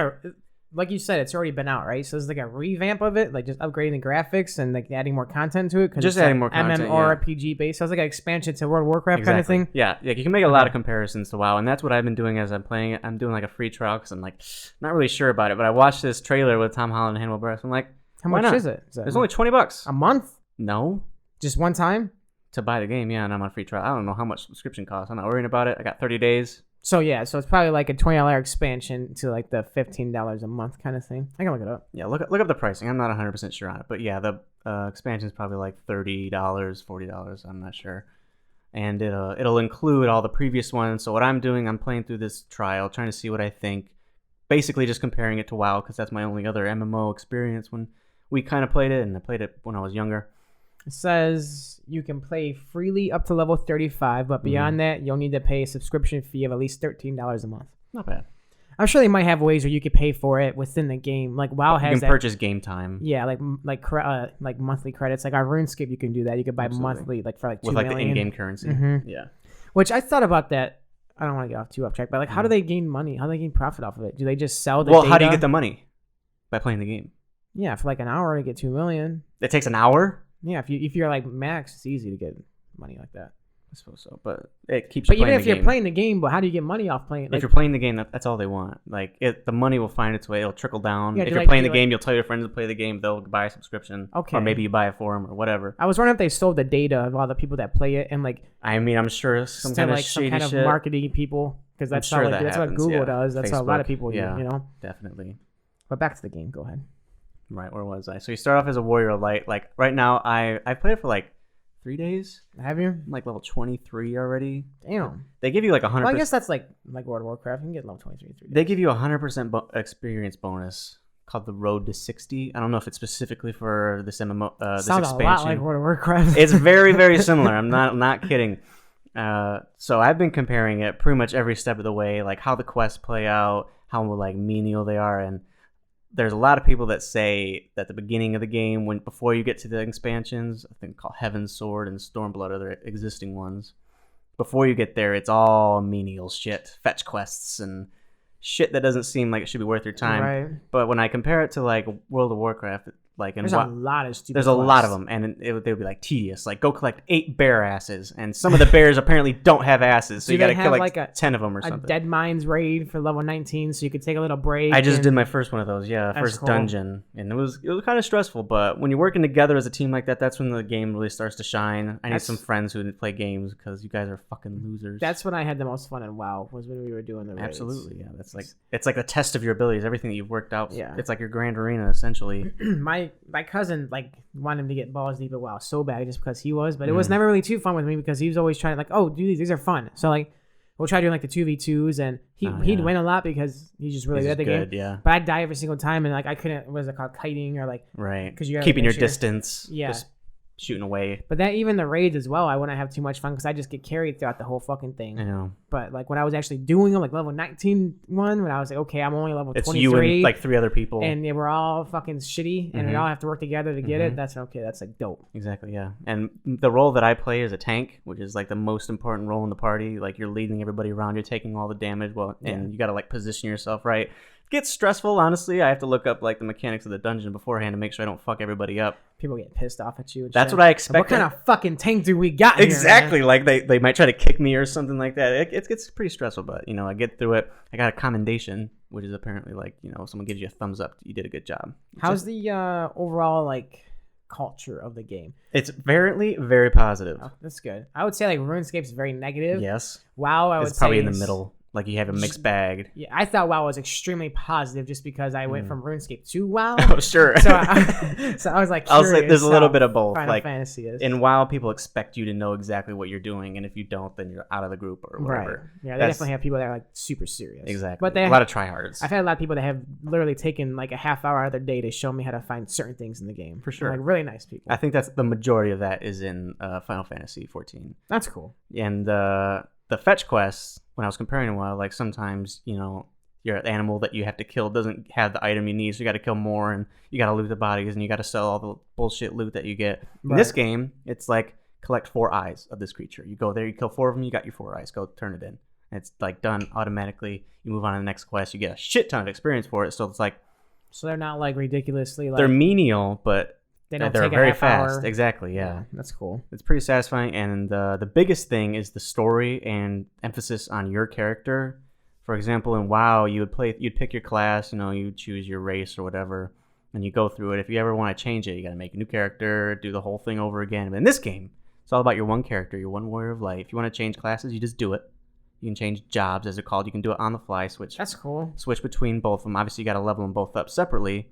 you said, it's already been out, right? So it's like a revamp of it, like just upgrading the graphics and like adding more content to it.
Just
it's
adding
like
more content,
MMORPG based. So it's like an expansion to World of Warcraft kind of thing.
Yeah, you can make a lot of comparisons to WoW, and that's what I've been doing as I'm playing it. I'm doing like a free trial because I'm like not really sure about it, but I watched this trailer with Tom Holland and Hannibal Buress. I'm like,
How
why
much
not?
is it?
It's only $20.
a month,
No,
just one time.
to buy the game, yeah, and I'm on free trial. I don't know how much subscription costs. I'm not worrying about it. I got 30 days.
So yeah, so it's probably like a $20 expansion to like the $15 a month kind of thing. I can look it up.
Yeah, look up the pricing. I'm not 100% sure on it, but yeah, the expansion is probably like $30, $40. I'm not sure, and it'll include all the previous ones. So what I'm doing, I'm playing through this trial, trying to see what I think. Basically, just comparing it to WoW because that's my only other MMO experience when we kind of played it, and I played it when I was younger.
It says you can play freely up to level 35, but beyond that, you'll need to pay a subscription fee of at least $13 a month.
Not bad.
I'm sure they might have ways where you could pay for it within the game. Like WoW
You
has
can
that.
purchase game time
Yeah, like monthly credits. Like our RuneScape, you can do that. You could buy
Absolutely.
monthly, like for like 2
with like the
million.
in-game currency.
Mhm.
Yeah.
Which I thought about that. I don't want to get too off track, but like, how do they gain money? How do they gain profit off of it? Do they just sell the
Well,
data?
how do you get the money? By playing the game.
Yeah, for like an hour to get 2 million.
It takes an hour.
Yeah, if you're like max, it's easy to get money like that.
I suppose so, but it keeps.
But
you
even
playing
if
the
you're
game.
playing the game, but how do you get money off playing?
If
Like,
you're playing the game, that's all they want. Like the money will find its way. It'll trickle down.
Yeah,
if
do
you're
like-
playing
do
the
like-
game, you'll tell your friends to play the game. They'll buy a subscription.
Okay.
Or maybe you buy it for them or whatever.
I was wondering if they sold the data of all the people that play it and like
I mean, I'm sure some
to
kind of
like some
shady
kind of
shit.
marketing people because that's
sure
how like,
that
that's what
happens,
Google
yeah.
does. That's how a lot of
Facebook,
people
yeah.
do. You know.
Definitely.
But back to the game. Go ahead.
Right. Where was I? So you start off as a warrior of light. Like right now, I played it for like 3 days.
Have you?
I'm like level 23 already.
Damn.
They give you like 100%.
Well, I guess that's like World of Warcraft. You can get level 23.
They give you a 100% experience bonus called the Road to 60. I don't know if it's specifically for this MMO, this
Sounds
expansion.
a lot like World of Warcraft.
It's very, very similar. I'm not kidding. So I've been comparing it pretty much every step of the way, like how the quests play out, how like menial they are, and there's a lot of people that say that the beginning of the game, before you get to the expansions, I think called Heaven's Sword and Stormblood are the existing ones. Before you get there, it's all menial shit, fetch quests and shit that doesn't seem like it should be worth your time.
Right.
But when I compare it to like World of Warcraft, Like,
there's a lot of stupid.
There's a lot of them, and they would be like tedious. Like, go collect 8 bear asses, and some of the bears apparently don't have asses, so you got to kill like 10 of them or something.
A Dead Mines raid for level 19, so you could take a little break.
I just did my first one of those, first dungeon, and it was kind of stressful. But when you're working together as a team like that, that's when the game really starts to shine. I need some friends who play games because you guys are fucking losers.
That's when I had the most fun in WoW, was when we were doing the raids.
Absolutely, yeah. That's like it's like a test of your abilities, everything that you've worked out.
Yeah,
it's like your grand arena essentially.
my cousin like wanted him to get balls deep at WoW so bad just because he was, but it was never really too fun with me because he was always trying to like, oh, do these are fun. So like we'll try doing like the 2v2s, and he'd win a lot because he's just really good at the game.
Yeah.
But I'd die every single time, and like I couldn't. What is it called, kiting or like?
Right.
Because you
keeping your distance.
Yeah.
Just shooting away.
But that even the raids as well, I wouldn't have too much fun because I just get carried throughout the whole fucking thing.
I know.
But like when I was actually doing them, like level 19 one, when I was like, okay, I'm only level 23.
It's you and like 3 other people,
and they were all fucking shitty, and we all have to work together to get it. That's okay. That's like dope.
Exactly. Yeah. And the role that I play is a tank, which is like the most important role in the party. Like you're leading everybody around, you're taking all the damage, and you got to like position yourself right. Gets stressful, honestly. I have to look up like the mechanics of the dungeon beforehand to make sure I don't fuck everybody up.
People get pissed off at you.
That's what I expect.
What kind of fucking tank do we got
exactly
here,
like they might try to kick me or something like that. It gets pretty stressful, but I get through it. I got a commendation, which is apparently like someone gives you a thumbs up, you did a good job.
How's the overall like culture of the game?
It's very, very positive.
Oh, that's good. I would say like RuneScape's very negative.
Yes.
WoW,
it's probably in the middle. Like you have a mixed bag.
Yeah, I thought WoW was extremely positive just because I went from RuneScape to WoW.
Oh, sure.
So I was like,
I'll say there's a little bit of both.
Final
like
Fantasy is.
In WoW, people expect you to know exactly what you're doing, and if you don't, then you're out of the group or whatever.
Right. Yeah, they definitely have people that are like super serious.
Exactly.
But
a lot of tryhards.
I've had a lot of people that have literally taken like a half hour out of their day to show me how to find certain things in the game.
For sure.
Like really nice people.
I think that's the majority of that is in Final Fantasy XIV.
That's cool.
And the fetch quests, when I was comparing them, like sometimes your animal that you have to kill doesn't have the item you need, so you got to kill more, and you got to loot the bodies, and you got to sell all the bullshit loot that you get. In this game, it's like collect 4 eyes of this creature. You go there, you kill 4 of them, you got your 4 eyes. Go turn it in. And it's like done automatically. You move on to the next quest. You get a shit ton of experience for it. So it's like,
so they're not like ridiculously like,
they're menial, but they're
take
very
a half
fast.
Hour.
Exactly. Yeah,
that's cool.
It's pretty satisfying, and the biggest thing is the story and emphasis on your character. For example, in WoW, you'd pick your class, you choose your race or whatever, and you go through it. If you ever want to change it, you got to make a new character, do the whole thing over again. But in this game, it's all about your one character, your one warrior of light. If you want to change classes, you just do it. You can change jobs, as they're called. You can do it on the fly.
That's cool.
Switch between both of them. Obviously, you got to level them both up separately.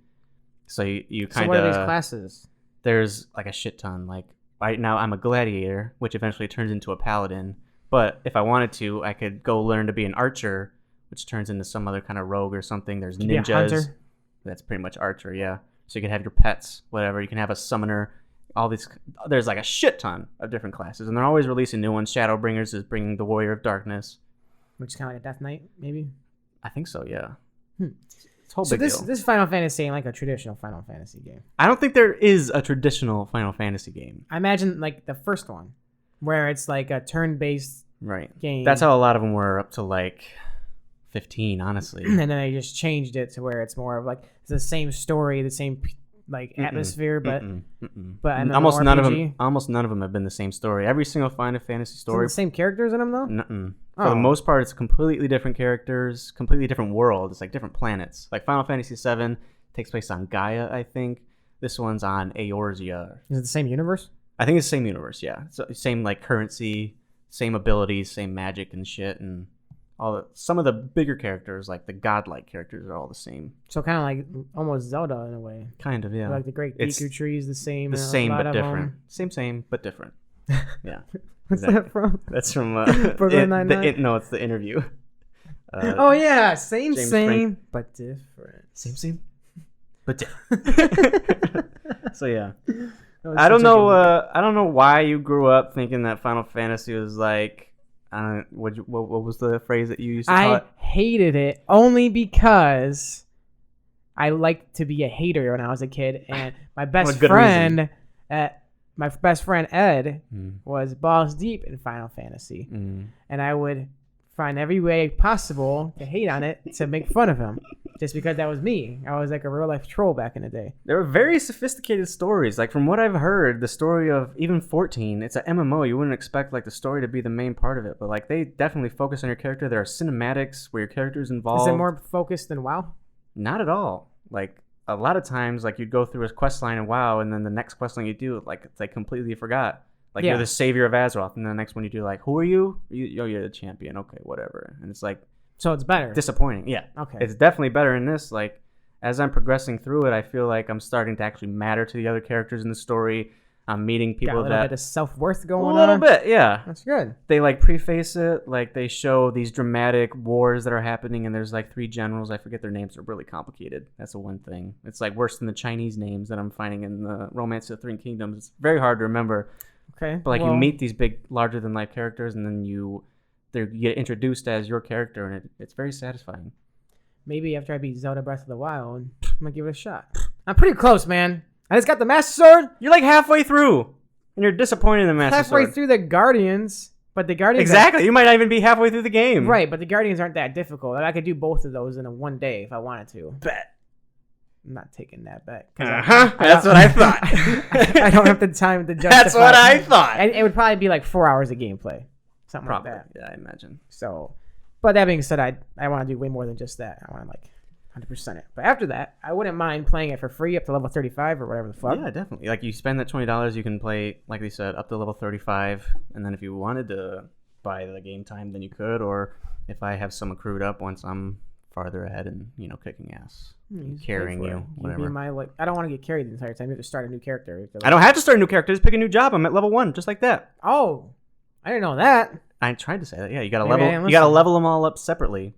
So you kind of.
So what are these classes?
There's like a shit ton. Like right now, I'm a gladiator, which eventually turns into a paladin. But if I wanted to, I could go learn to be an archer, which turns into some other kind of rogue or something. There's ninjas.
Be a hunter?
That's pretty much archer, yeah. So you can have your pets, whatever. You can have a summoner. All these. There's like a shit ton of different classes, and they're always releasing new ones. Shadowbringers is bringing the Warrior of Darkness,
which is kind of like a Death Knight, maybe.
I think so, yeah.
It's a whole big deal. This Final Fantasy ain't like a traditional Final Fantasy game.
I don't think there is a traditional Final Fantasy game.
I imagine like the first one, where it's like a turn-based game.
That's how a lot of them were up to like 15, honestly.
And then they just changed it to where it's more of like it's the same story, the same like atmosphere, but
almost none of them have been the same story. Every single Final Fantasy story,
the same characters in them though.
For the most part, it's completely different characters, completely different world. It's like different planets. Like Final Fantasy VII takes place on Gaia, I think. This one's on Eorzea.
Is it the same universe?
I think it's the same universe. Yeah, so same like currency, same abilities, same magic and shit, and some of the bigger characters, like the godlike characters, are all the same.
So kind of like almost Zelda in a way.
Kind of, yeah.
Like the Great Deku Tree is the same.
The same but different. Same but different. Yeah.
What's that from?
That's from
Brooklyn Nine-Nine?
No, it's the interview.
Oh yeah, same but different.
Same but different. So yeah. I don't know why you grew up thinking that Final Fantasy was like, what was the phrase that you used to call it?
I hated it only because I liked to be a hater when I was a kid, and my best friend Ed was balls deep in Final Fantasy, and I would find every way possible to hate on it, to make fun of him. Just because that was me. I was like a real life troll back in the day.
There were very sophisticated stories. Like from what I've heard, the story of even 14, it's an MMO. You wouldn't expect like the story to be the main part of it, but like they definitely focus on your character. There are cinematics where your character is involved.
Is it more focused than WoW?
Not at all. Like a lot of times, like you'd go through a quest line in WoW, and then the next quest line you do, like it's like completely forgot. Like you're the savior of Azeroth, and then the next one you do, like, who are you? You're the champion. Okay, whatever. And it's like,
so it's better.
Disappointing. Yeah.
Okay.
It's definitely better in this. Like, as I'm progressing through it, I feel like I'm starting to actually matter to the other characters in the story. I'm meeting people
Got a little bit of self-worth going on.
A little bit, yeah.
That's good.
They like preface it, like they show these dramatic wars that are happening, and there's like 3 generals. I forget their names. They're really complicated. That's the one thing. It's like worse than the Chinese names that I'm finding in the Romance of the Three Kingdoms. It's very hard to remember.
Okay.
But like you meet these big, larger than life characters, and then you get introduced as your character, and it's very satisfying.
Maybe after I beat Zelda Breath of the Wild, I'm gonna give it a shot. I'm pretty close, man. I just got the Master Sword.
You're like halfway through, and you're disappointed in the Master Sword.
Halfway through the Guardians, but the Guardians
exactly. You might not even be halfway through the game.
Right, but the Guardians aren't that difficult. I could do both of those in a one day if I wanted to.
Bet.
I'm not taking that bet.
That's what I thought.
I don't have the time to justify.
That's what I thought.
And it would probably be like 4 hours of gameplay, something like that.
Yeah, I imagine.
So, but that being said, I want to do way more than just that. I want to like 100% it. But after that, I wouldn't mind playing it for free up to level 35 or whatever the fuck.
Yeah, definitely. Like you spend that $20, you can play, like they said, up to level 35. And then if you wanted to buy the game time, then you could. Or if I have some accrued up once I'm farther ahead and kicking ass, carrying you, whatever.
I don't want to get carried the entire time. You have to start a new character.
I don't have to start a new character. Just pick a new job. I'm at level 1, just like that.
Oh, I didn't know that.
I tried to say that. Yeah, you got to level. You got to level them all up separately.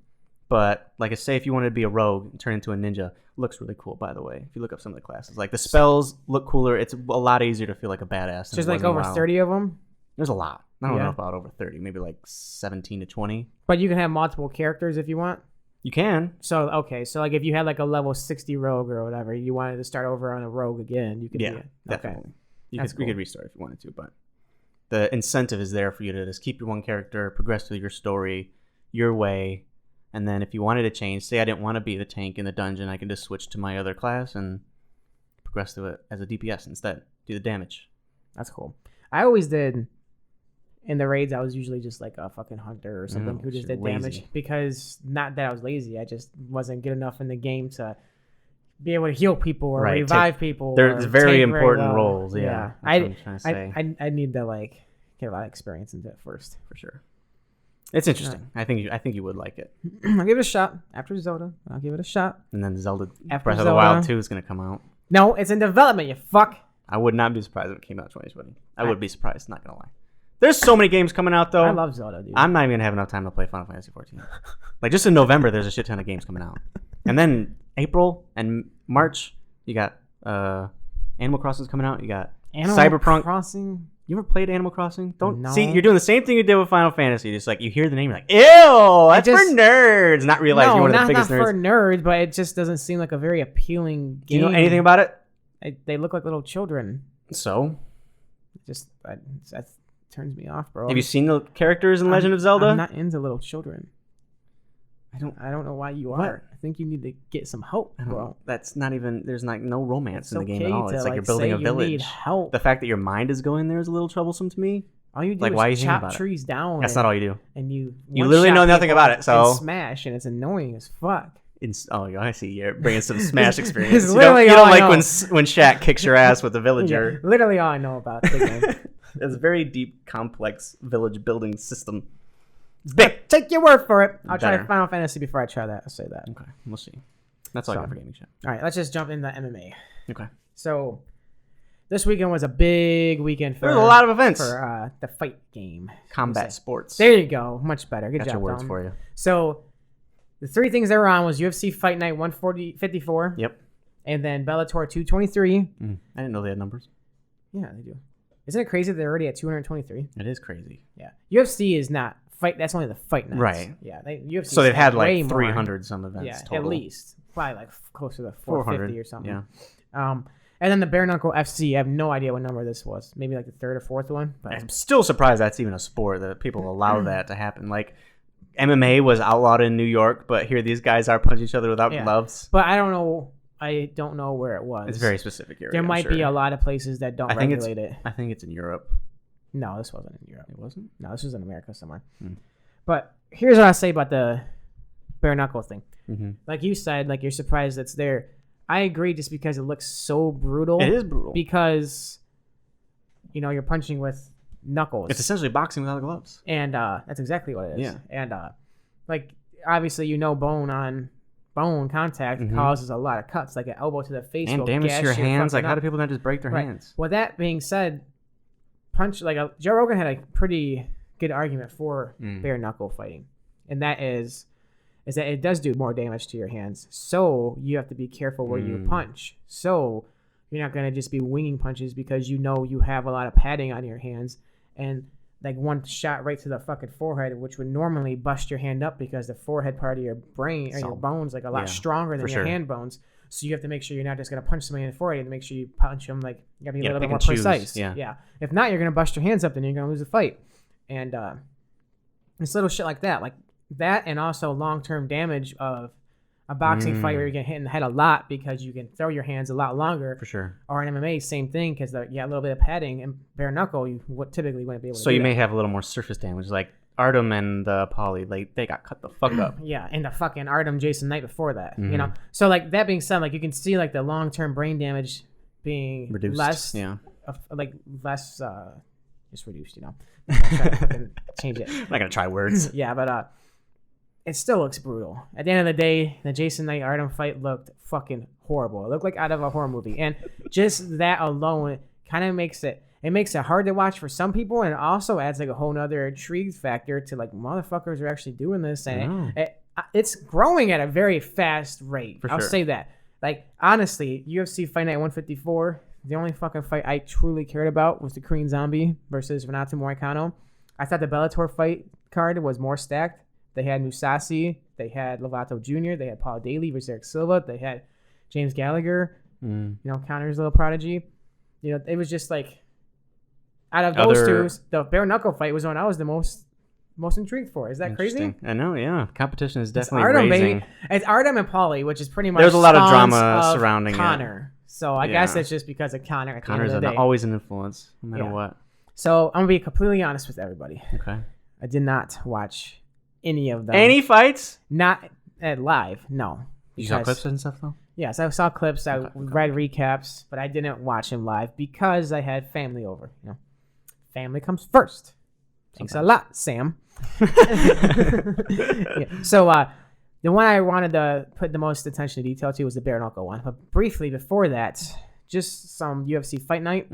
But like I say, if you wanted to be a rogue and turn into a ninja, looks really cool. By the way, if you look up some of the classes, like the spells look cooler. It's a lot easier to feel like a badass.
There's like over 30 of them.
There's a lot. I don't know about over 30. Maybe like 17 to 20.
But you can have multiple characters if you want.
You can.
So like if you had like a level 60 rogue or whatever, you wanted to start over on a rogue again, you could.
Yeah, definitely. You could restart if you wanted to, but the incentive is there for you to just keep your one character, progress through your story your way, and then if you wanted to change, say I didn't want to be the tank in the dungeon, I can just switch to my other class and progress through it as a DPS instead, do the damage.
That's cool. I always did. In the raids, I was usually just like a fucking hunter or something who just did damage, because not that I was lazy, I just wasn't good enough in the game to be able to heal people or revive people.
There's very important roles. Yeah,
I need to like get a lot of experience into it first, for sure.
It's interesting. I think you would like it.
I'll give it a shot after Zelda. I'll give it a shot.
And then Zelda Breath of the Wild 2 is gonna come out.
No, it's in development. You fuck.
I would not be surprised if it came out 2020. I would be surprised. Not gonna lie. There's so many games coming out, though.
I love Zelda, dude.
I'm not even going to have enough time to play Final Fantasy XIV. Like, just in November, there's a shit ton of games coming out. And then April and March, you got Animal Crossing's coming out. You got Cyberpunk.
Crossing?
You ever played Animal Crossing?
No.
See, you're doing the same thing you did with Final Fantasy. Just like, you hear the name, you're like, ew, that's for nerds. Not realize you're one of the biggest nerds.
No, not for nerds, but it just doesn't seem like a very appealing game.
Do you know anything about it?
They look like little children.
So?
That turns me off, bro.
Have you seen the characters in Legend of Zelda?
I'm not into little children. I don't know why you are. I think you need to get some help, bro.
That's not even. There's like no romance in the game at all. It's like you're
say
building a village.
Need help.
The fact that your mind is going there is a little troublesome to me.
All you do is chop trees down.
That's not all you do.
And you
literally know nothing about it. So
and smash, and it's annoying as fuck.
I see. You're bringing some Smash experience. You don't like when Shaq kicks your ass with the villager.
Yeah, literally all I know about the game.
It's a very deep, complex village building system.
It's big. Take your word for it. I'll try Final Fantasy before I try that. I'll say that.
Okay, we'll see. That's all I got for gaming chat.
All right, let's just jump into MMA.
Okay.
So, this weekend was a big weekend for...
There was a lot of events.
For the fight game.
Combat sports.
There you go. Much better. Good job,
your words
Dalton.
for you.
So, the 3 things that were on was UFC Fight Night 154.
Yep.
And then Bellator 223.
I didn't know they had numbers.
Yeah, they do. Isn't it crazy they're already at 223?
It is crazy.
Yeah. UFC is not fight. That's only the fight nights.
Right.
Yeah. UFC.
So they've had like 300 some events.
Yeah,
total.
At least. Probably like closer to 450 or something.
Yeah.
And then the Bare Knuckle FC. I have no idea what number this was. Maybe like the 3rd or 4th one. But
I'm still surprised that's even a sport that people allow that to happen. Like, MMA was outlawed in New York, but here these guys are punching each other without gloves.
But I don't know where it was.
It's very specific area.
There might be a lot of places that don't regulate it.
I think it's in Europe.
No, this wasn't in Europe.
It wasn't?
No, this was in America somewhere. But here's what I say about the bare knuckle thing. Like you said, like you're surprised it's there. I agree, just because it looks so brutal.
It is brutal.
Because, you're punching with knuckles.
It's essentially boxing without gloves.
And that's exactly what it is.
Yeah.
And, obviously, bone on bone contact causes a lot of cuts, like an elbow to the face.
And damage to your hands. Like, how do people not just break their hands?
Well, that being said, Joe Rogan had a pretty good argument for bare knuckle fighting. And that is that it does do more damage to your hands. So you have to be careful where you punch. So you're not going to just be winging punches because you have a lot of padding on your hands. And like one shot right to the fucking forehead, which would normally bust your hand up because the forehead part of your brain or your bones like a lot stronger than your hand bones. So you have to make sure you're not just going to punch somebody in the forehead. You have to make sure you punch them like you got to be a little bit more precise. Yeah. If not, you're going to bust your hands up, then you're going to lose the fight. And it's little shit like that. Like that, and also long-term damage of a boxing fight where you're getting hit in the head a lot because you can throw your hands a lot longer.
For sure.
Or in MMA, same thing, because a little bit of padding, and bare knuckle, you typically wouldn't be able to do
you
that.
may have a little more surface damage. Like Artem and Paulie, like they got cut the fuck up.
Yeah, and the fucking Artem Jason Knight before that, So like that being said, like you can see like the long-term brain damage being
reduced.
Less, just reduced, I'm not trying to fucking change it.
I'm not gonna try words.
Yeah, but it still looks brutal. At the end of the day, the Jason Knight Artem fight looked fucking horrible. It looked like out of a horror movie, and just that alone kind of makes it hard to watch for some people, and it also adds like a whole nother intrigue factor to like motherfuckers are actually doing this, and it's growing at a very fast rate. I'll say that. Like honestly, UFC Fight Night 154. The only fucking fight I truly cared about was the Korean Zombie versus Renato Moicano. I thought the Bellator fight card was more stacked. They had Musasi, they had Lovato Jr., they had Paul Daly versus Eric Silva, they had James Gallagher, Connor's little prodigy. It was just like out of those two, the bare knuckle fight was the one I was the most intrigued for. Is that crazy?
I know, yeah. Competition is definitely
Artem,
raising.
Baby. It's Artem and Paulie, which is pretty much
there's a lot of drama surrounding
Connor. So I guess it's just because of Connor.
Connor's always an influence, no matter what.
So I'm gonna be completely honest with everybody.
Okay.
I did not watch any of them.
Any fights?
Not at live, no.
You saw clips and stuff though?
Yes, I saw clips. I read recaps, but I didn't watch him live because I had family over. Family comes first. Thanks a lot, Sam. So the one I wanted to put the most attention to detail to was the bare knuckle one. But briefly before that, just some UFC Fight Night.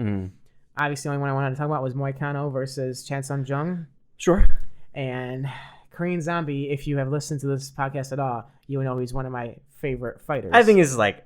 Obviously, the only one I wanted to talk about was Moicano versus Chan Sung Jung.
Sure.
And Korean Zombie, if you have listened to this podcast at all, you know he's one of my favorite fighters.
I think he's like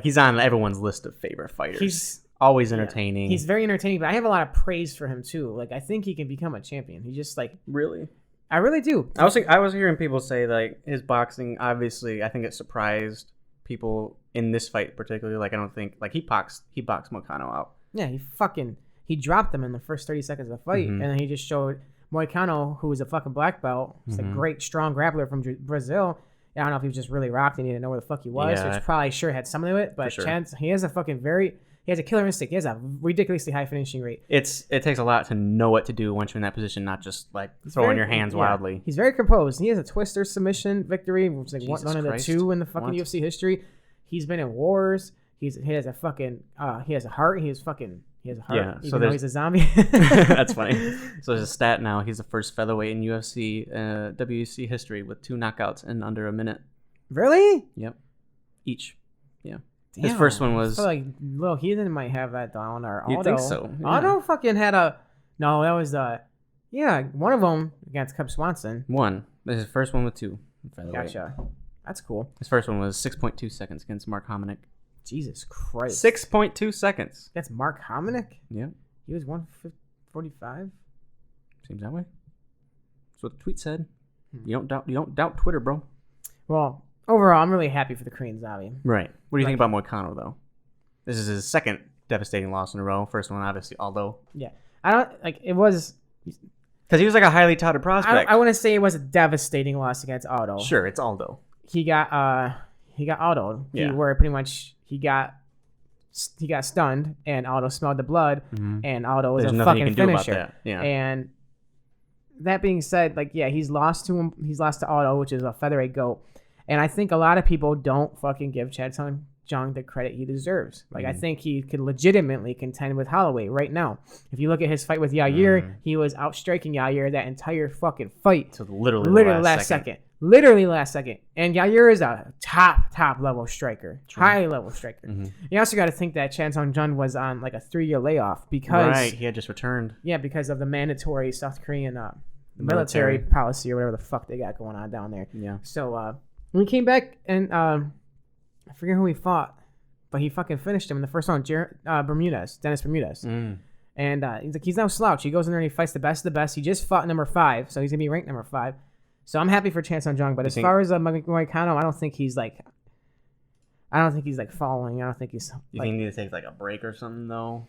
he's on everyone's list of favorite fighters. He's always entertaining.
Yeah. He's very entertaining, but I have a lot of praise for him too. Like I think he can become a champion. He just
really.
I really do.
I was hearing people say like his boxing. Obviously, I think it surprised people in this fight particularly. Like I don't think he boxed Moicano out.
Yeah, he dropped him in the first 30 seconds of the fight, and then he just showed Moicano, who is a fucking black belt, he's a great strong grappler from Brazil. I don't know if he was just really rocked and he didn't know where the fuck he was, which probably had some of it, but Chance, he has a killer instinct. He has a ridiculously high finishing rate.
It takes a lot to know what to do once you're in that position, not just throwing your hands wildly.
He's very composed. He has a twister submission victory, which is one of the two in the fucking UFC history. He's been in wars. He has a heart. He has a heart.
Yeah,
even though he's a zombie.
That's funny. So there's a stat now. He's the first featherweight in UFC WEC history with 2 knockouts in under a minute.
Really?
Yep. Each. Yeah.
Damn.
His first one was.
I feel like Lil Heathen might have that down, or Aldo.
You think so? Yeah.
Aldo fucking had no, that was one of them against Cub Swanson.
One. This is his first one with 2.
Gotcha. That's cool.
His first one was 6.2 seconds against Mark Hominick.
Jesus Christ.
6.2 seconds.
That's Mark Hominick?
Yep.
He was 145?
Seems that way. That's what the tweet said. You don't doubt Twitter, bro.
Well, overall, I'm really happy for the Korean Zombie.
Right. What do you think about Moicano, though? This is his second devastating loss in a row. First one, obviously, Aldo.
Yeah. I don't, it was,
Because he was like a highly touted prospect.
I wouldn't say it was a devastating loss against Otto.
Sure, it's Aldo.
He got Otto.
Yeah.
Where pretty much he got stunned, and Otto smelled the blood, and Otto was
There's
a
nothing you
fucking
can do about
finisher.
that. Yeah.
And that being said, like, yeah, he's lost to him. He's lost to Otto, which is a featherweight GOAT. And I think a lot of people don't fucking give Chad Sung Jung the credit he deserves. Like, I think he could legitimately contend with Holloway right now. If you look at his fight with Yair, he was outstriking Yair that entire fucking fight.
So literally
last second. Literally last second. And Yair is a top level striker. High level striker. You also got to think that Chan Sung Jung was on like a 3-year layoff because...
Right, he had just returned.
Yeah, because of the mandatory South Korean military policy or whatever the fuck they got going on down there.
Yeah.
So when he came back and I forget who he fought, but he fucking finished him in the first round. Dennis Bermudez. And he's no slouch. He goes in there and he fights the best of the best. He just fought number 5, so he's gonna be ranked number 5. So I'm happy for Chan Sung Jung. But as far as Moicano, I don't think he's like falling. I don't think he's.
You think he needs to take like a break or something though?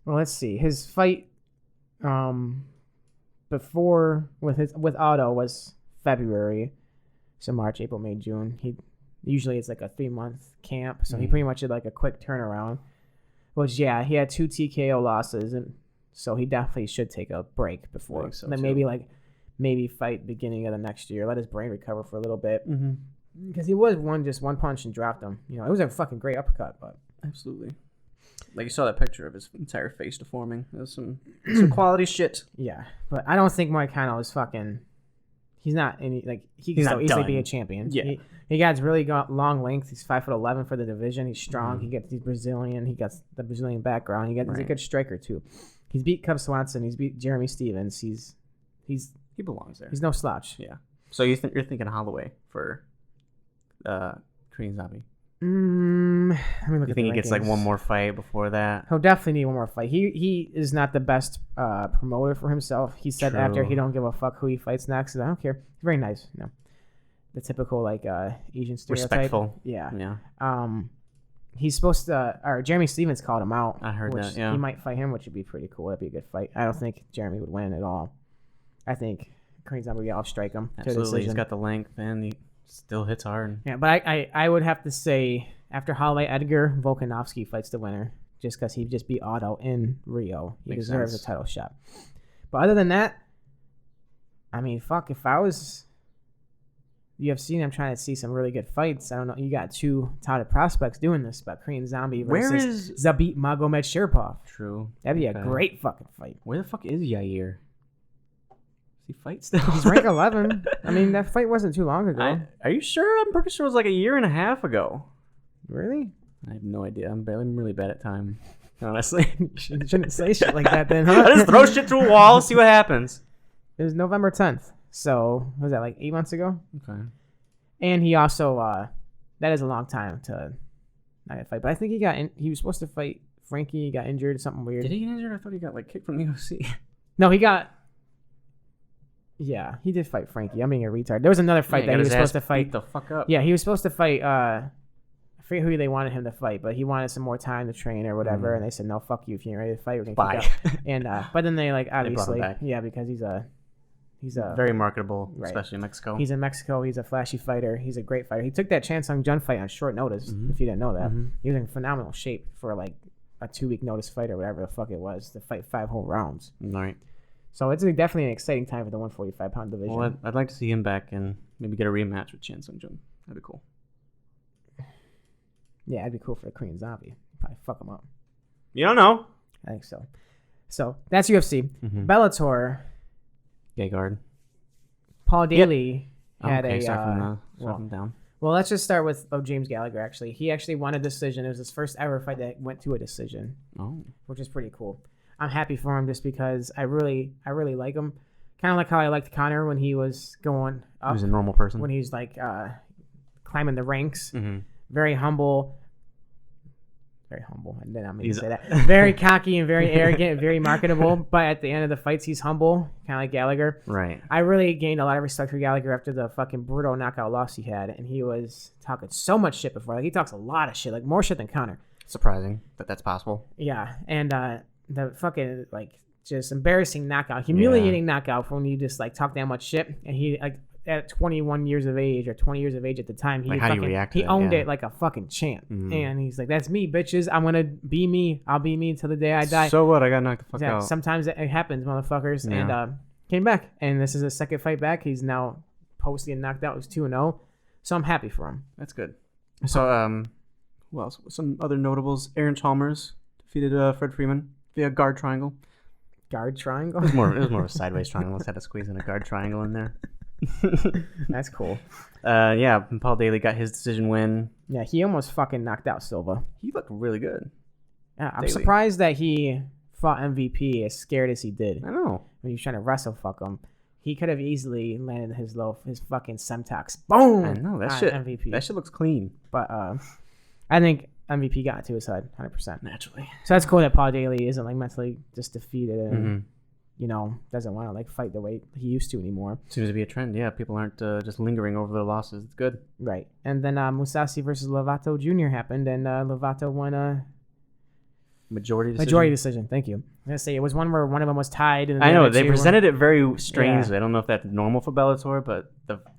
Well, let's see. His fight before with Otto was February. So March, April, May, June. Usually it's like a 3-month camp, so he pretty much did like a quick turnaround. Which, yeah, he had 2 TKO losses, and so he definitely should take a break before.
So
maybe fight beginning of the next year. Let his brain recover for a little bit, because he was one punch and dropped him. You know, it was a fucking great uppercut, but
absolutely. Like you saw that picture of his entire face deforming. That was some quality shit.
Yeah, but I don't think Moicano is fucking. He's not any like he can still easily be a champion.
Yeah,
he got really long length. He's 5'11" for the division. He's strong. He gets Brazilian. He got the Brazilian background. He's a good striker too. He's beat Cub Swanson. He's beat Jeremy Stevens.
He belongs there.
He's no slouch.
Yeah. So you're thinking Holloway for Korean Zombie?
Let me look.
You think he gets like one more fight before that?
He'll definitely need one more fight. He is not the best promoter for himself. He said after he don't give a fuck who he fights next. I don't care. He's very nice. You know, the typical like Asian stereotype.
Respectful.
Yeah. He's supposed to. Or Jeremy Stevens called him out.
I heard that. Yeah.
He might fight him, which would be pretty cool. That'd be a good fight. I don't think Jeremy would win at all. I think Korean Zombie will strike him.
Absolutely. He's got the length and he still hits hard.
Yeah, but I would have to say after Holloway, Edgar Volkanovski fights the winner just because he just beat Otto in Rio. He deserves a title shot. But other than that, I mean, fuck, if I was UFC and I'm trying to see some really good fights, I don't know. You got 2 touted prospects doing this, but Korean Zombie versus Zabit Magomed Sharipov.
True.
That'd be a great fucking fight.
Where the fuck is Yair? Does he fight still?
He's ranked 11. I mean, that fight wasn't too long ago.
Are you sure? I'm pretty sure it was like a year and a half ago.
Really?
I have no idea. I'm really bad at time, honestly.
You shouldn't say shit like that then, huh?
I just throw shit through a wall, see what happens.
It was November 10th. So, was that like 8 months ago?
Okay.
And he also, that is a long time to not fight. But I think he was supposed to fight Frankie. He got injured, something weird.
Did he get injured? I thought he got like kicked from the UFC.
No, yeah, he did fight Frankie. I'm being a retard. There was another fight that he was supposed to fight.
Beat the fuck up.
Yeah, he was supposed to fight. I forget who they wanted him to fight, but he wanted some more time to train or whatever. And they said, "No, fuck you. If you ain't ready to fight, we're gonna kick you out." And but then they obviously, because he's a
very marketable, especially in Mexico.
He's in Mexico. He's a flashy fighter. He's a great fighter. He took that Chan Sung Jung fight on short notice. If you didn't know that, he was in phenomenal shape for like a 2-week notice fight or whatever the fuck it was to fight 5 whole rounds.
Right.
So it's definitely an exciting time for the 145-pound division.
Well, I'd like to see him back and maybe get a rematch with Chan Sung Jung. That'd be cool.
Yeah, that'd be cool for the Korean Zombie. Probably fuck him up.
You don't know.
I think so. So that's UFC. Bellator.
Gegard.
Paul Daly had
start from down.
Well, let's just start with James Gallagher. Actually, he actually won a decision. It was his first ever fight that went to a decision. Which is pretty cool. I'm happy for him just because I really like him. Kind of like how I liked Connor when he was going up.
He was a normal person.
When he was like climbing the ranks. Very humble. Very humble. I did not mean to say that. Very cocky and very arrogant and very marketable. But at the end of the fights, he's humble. Kind of like Gallagher.
Right.
I really gained a lot of respect for Gallagher after the fucking brutal knockout loss he had. And he was talking so much shit before. Like, he talks a lot of shit. Like, more shit than Connor.
Surprising that that's possible.
Yeah. And the fucking, like, just embarrassing knockout, humiliating knockout from when you just like talk that much shit. And he like at 21 years of age or 20 years of age at the time,
Like, how do you react to
he
that?
owned
Yeah.
it like a fucking champ. And he's like, that's me, bitches. I'm gonna be me. I'll be me until the day I die.
So what? I got knocked the fuck
Yeah,
out.
sometimes it happens, motherfuckers.
Yeah.
And came back, and this is his second fight back. He's now post getting knocked out. He's 2-0, so I'm happy for him.
That's good. So who else? Some other notables. Aaron Chalmers defeated Fred Freeman via guard triangle.
Guard triangle.
It was more of a sideways triangle. Let's had to squeeze in a guard triangle in there.
That's cool.
Yeah, and Paul Daly got his decision win.
Yeah, he almost fucking knocked out Silva.
He looked really good.
Yeah, I'm
Daly.
surprised that he fought MVP as scared as he did.
I know.
When he was trying to wrestle fuck him, he could have easily landed his fucking Semtex. Boom.
I know that
on
shit.
MVP.
That shit looks clean.
But I think MVP got to his head 100%.
Naturally.
So that's cool that Paul Daly isn't like mentally just defeated and
Mm-hmm.
you know doesn't want to like fight the way he used to anymore.
Seems to be a trend. Yeah, people aren't just lingering over their losses. It's good.
Right. And then Musashi versus Lovato Jr. happened, and Lovato won a
Majority decision.
majority decision. Thank you. I was gonna say it was one where one of them was tied. And
I know
the other
they
two were-
presented it very strangely.
Yeah.
I don't know if that's normal for Bellator, but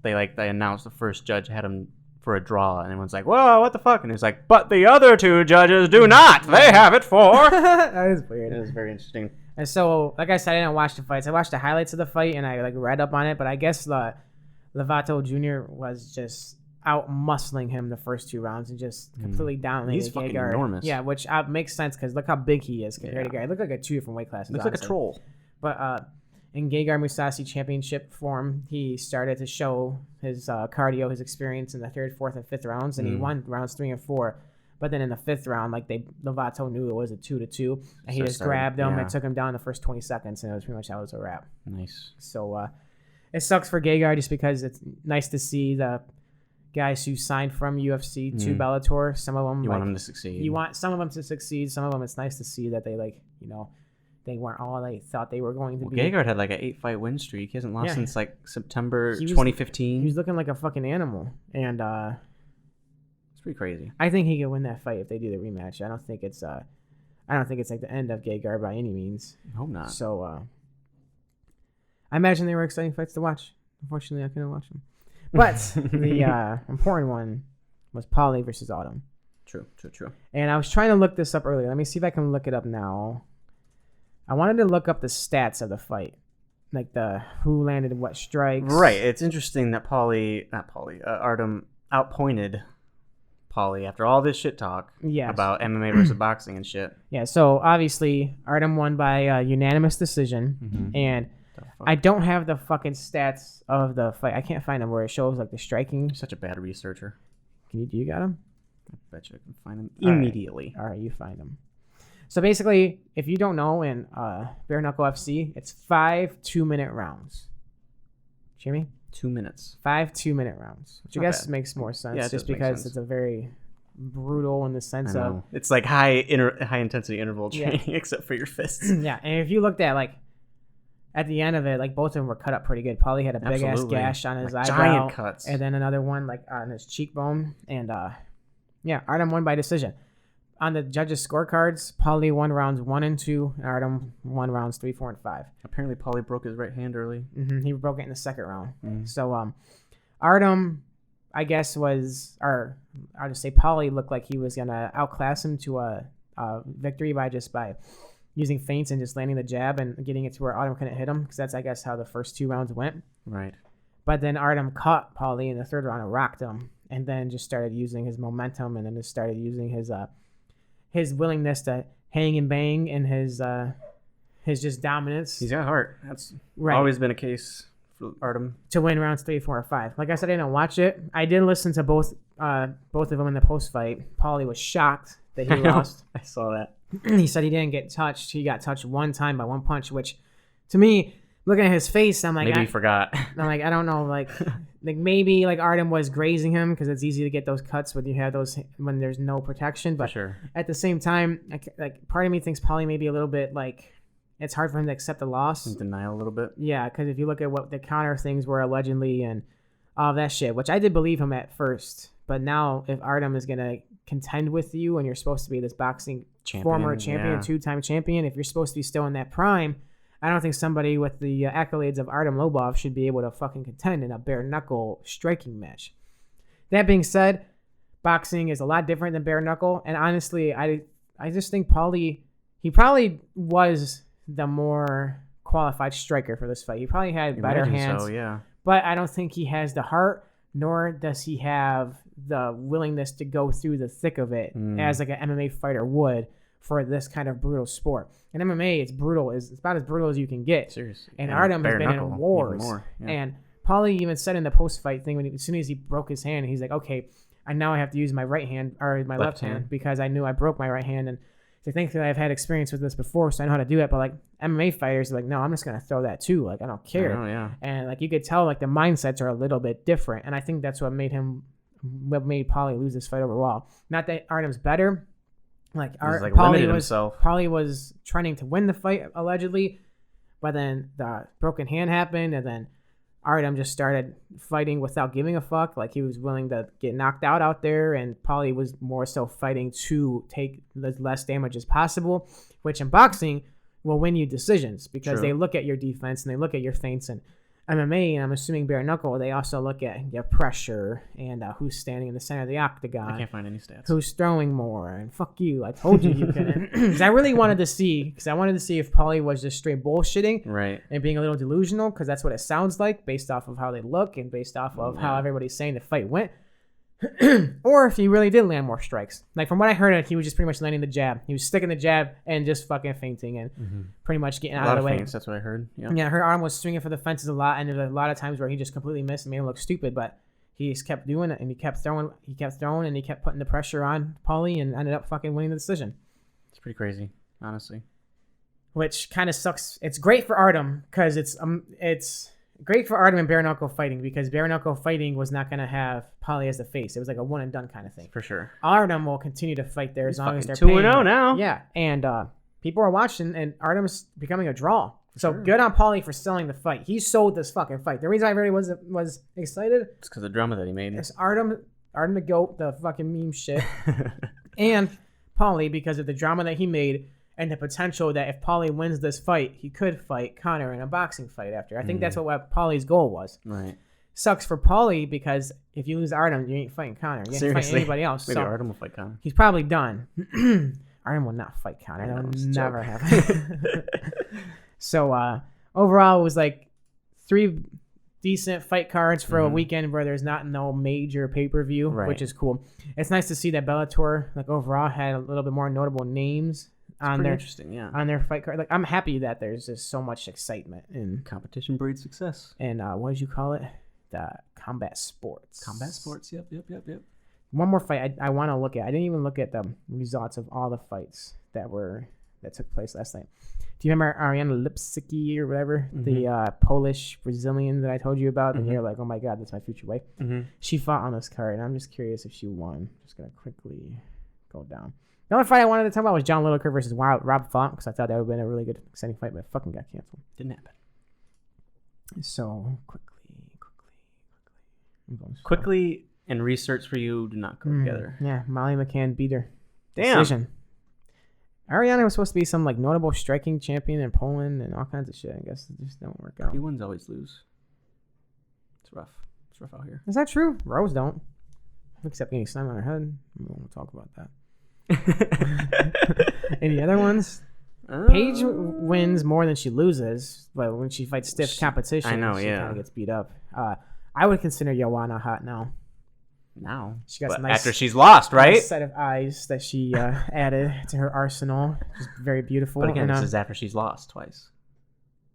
they announced the first judge had him for a draw, and everyone's like, "Whoa, what the fuck?" And he's like, "But the other two judges do not. They have it for."
That is weird.
It was very interesting.
And so, like I said, I didn't watch the fights. I watched the highlights of the fight, and I like read up on it. But I guess Lovato Jr. was just out muscling him the first 2 rounds and just completely dominated.
He's fucking
Gegard.
enormous.
Yeah, which makes sense because look how big he is compared to Gegard. He looked like a 2 different weight classes.
Looks like a
honestly.
troll.
But in Gegard Musashi championship form, he started to show his cardio, his experience in the 3rd, 4th, and 5th rounds, and he won rounds 3 and 4. But then in the 5th round, like Lovato knew it was a 2-2, and he
So
just
started-
grabbed him
yeah.
and took him down the first 20 seconds, and it was pretty much that was a wrap.
Nice.
So it sucks for Gegard just because it's nice to see the guys who signed from UFC to Bellator. Some of them
You
like,
want him to succeed.
you want some of them to succeed. Some of them it's nice to see that they they weren't all they thought they were going to be.
Gegard had like an 8-fight win streak. He hasn't lost
Yeah.
since like September
He was-
2015.
He was looking like a fucking animal, and
It's pretty crazy.
I think he could win that fight if they do the rematch. I don't think it's like the end of Gegard by any means.
I hope not.
So I imagine they were exciting fights to watch. Unfortunately, I couldn't watch them. But the important one was Paulie versus Autumn.
True.
And I was trying to look this up earlier. Let me see if I can look it up now. I wanted to look up the stats of the fight, like the who landed what strikes.
Right. It's interesting that Artem outpointed Paulie after all this shit talk
Yes.
about MMA versus boxing and shit.
Yeah. So obviously, Artem won by unanimous decision, and I don't have the fucking stats of the fight. I can't find them where it shows like the striking.
You're such a bad researcher.
Do you got them?
I bet you I can find him
All right.
immediately.
All right, you find them. So basically, if you don't know, in Bare Knuckle FC, it's 5 2-minute rounds. Hear me?
2 minutes.
5 2-minute rounds, which I
Not
guess
bad.
makes more sense,
Yeah, it
just
does make
because
sense.
it's a very brutal in the
I
sense of
know. It's like high intensity interval
Yeah.
training, except for your fists.
yeah. And if you looked at like at the end of it, like both of them were cut up pretty good. Paulie had a big ass
Absolutely.
gash on his
Like
eyebrow,
giant cuts.
and then another one like on his cheekbone, and yeah, Artem won by decision. On the judges' scorecards, Paulie won rounds 1 and 2, and Artem won rounds 3, 4, and 5.
Apparently, Paulie broke his right hand early.
He broke it in the 2nd round. So Artem, I guess, or I'll just say Paulie looked like he was gonna outclass him to a victory by using feints and just landing the jab and getting it to where Artem couldn't hit him, because that's, I guess, how the first 2 rounds went.
Right.
But then Artem caught Paulie in the 3rd round and rocked him, and then just started using his momentum, and then just started using his willingness to hang and bang, and his just dominance.
He's got heart. That's
Right.
always been a case for Artem.
to win rounds 3, 4, and 5. Like I said, I didn't watch it. I did listen to both of them in the post fight. Paulie was shocked that he lost.
I saw that.
He said he didn't get touched. He got touched one time by one punch, which to me, looking at his face, I'm like,
Maybe he forgot.
I don't know, like maybe like Artem was grazing him, because it's easy to get those cuts when you have those when there's no protection. But
sure.
at the same time, like part of me thinks Paulie may be a little bit like it's hard for him to accept the loss.
In denial a little bit.
Yeah, because if you look at what the counter things were allegedly and all that shit, which I did believe him at first, but now if Artem is gonna contend with you and you're supposed to be this boxing former champion,
yeah.
2-time champion, if you're supposed to be still in that prime, I don't think somebody with the accolades of Artem Lobov should be able to fucking contend in a bare knuckle striking match. That being said, boxing is a lot different than bare knuckle, and honestly, I just think he probably was the more qualified striker for this fight. He probably had better hands.
So, yeah.
But I don't think he has the heart, nor does he have the willingness to go through the thick of it as like an MMA fighter would for this kind of brutal sport. In MMA, it's brutal. It's about as brutal as you can get.
Seriously.
And Artem has been in wars.
Yeah.
And Paulie even said in the post-fight thing, as soon as he broke his hand, he's like, okay, now I have to use my right hand or my left hand because I knew I broke my right hand. And so thankfully I've had experience with this before, so I know how to do it. But like MMA fighters are like, no, I'm just going to throw that too. Like, I don't care.
Yeah.
And like you could tell like the mindsets are a little bit different. And I think that's what made Paulie lose this fight overall. Not that Artem's better. Paulie was training to win the fight allegedly, but then the broken hand happened, and then Artem just started fighting without giving a fuck. Like he was willing to get knocked out there, and Paulie was more so fighting to take as less damage as possible, which in boxing will win you decisions because they look at your defense and they look at your feints. And MMA, and I'm assuming bare knuckle, they also look at your pressure and who's standing in the center of the octagon.
I can't find any stats.
Who's throwing more? And fuck you, I told you couldn't. Because I really wanted to see, if Paulie was just straight bullshitting,
right,
and being a little delusional, because that's what it sounds like based off of how they look and based off of how everybody's saying the fight went. Or if he really did land more strikes. Like from what I heard, he was just pretty much landing the jab. He was sticking the jab and just fucking feinting and pretty much getting out of the way.
Feints, that's what I heard. Yeah,
I heard Artem was swinging for the fences a lot, and there's a lot of times where he just completely missed and made him look stupid. But he just kept doing it, and he kept throwing, and he kept putting the pressure on Paulie, and ended up fucking winning the decision.
It's pretty crazy, honestly.
Which kind of sucks. It's great for Artem because it's great for Artem and bare knuckle fighting, because bare knuckle fighting was not going to have Paulie as the face. It was like a one and done kind of thing.
For sure.
Artem will continue to fight there as long as they're
2-0 now.
Yeah, and people are watching, and Artem's becoming a draw. So good on Paulie for selling the fight. He sold this fucking fight. The reason I really was excited,
it's because of the drama that he made.
It's Artem the GOAT, the fucking meme shit, and Paulie because of the drama that he made. And the potential that if Paulie wins this fight, he could fight Conor in a boxing fight after. I think that's what Paulie's goal was.
Right.
Sucks for Paulie because if you lose Artem, you ain't fighting Conor. You ain't fighting anybody else.
Maybe Artem will fight Conor.
He's probably done. Artem will not fight Conor. That will never happen. So overall, it was like 3 decent fight cards for a weekend where there's no major pay-per-view, which is cool. It's nice to see that Bellator, like overall, had a little bit more notable names on their fight card. Like I'm happy that there's just so much excitement and
competition breeds success.
And what did you call it? The combat sports.
Combat sports. Yep.
One more fight I want to look at. I didn't even look at the results of all the fights that took place last night. Do you remember Ariana Lipsicki or whatever, the Polish Brazilian that I told you about? And you're like, oh my god, that's my future wife. She fought on this card, and I'm just curious if she won. Just gonna quickly go down. The only fight I wanted to talk about was John Littleker versus Rob Font, because I thought that would have been a really good, exciting fight, but it fucking got canceled.
Didn't happen.
So,
quickly and research for you do not go together.
Yeah, Molly McCann beat her.
Damn.
Decision. Ariana was supposed to be some like notable striking champion in Poland and all kinds of shit. I guess it just don't work out.
He wins always lose. It's rough. It's rough out here.
Is that true? Rose don't. Except getting slammed on her head. We won't talk about that. Any other ones? Paige wins more than she loses, but when she fights stiff competition, she kind of gets beat up. I would consider Joanna hot now. She got
after she's lost, right?
Nice set of eyes that she added to her arsenal. Just very beautiful.
But again, this is after she's lost twice.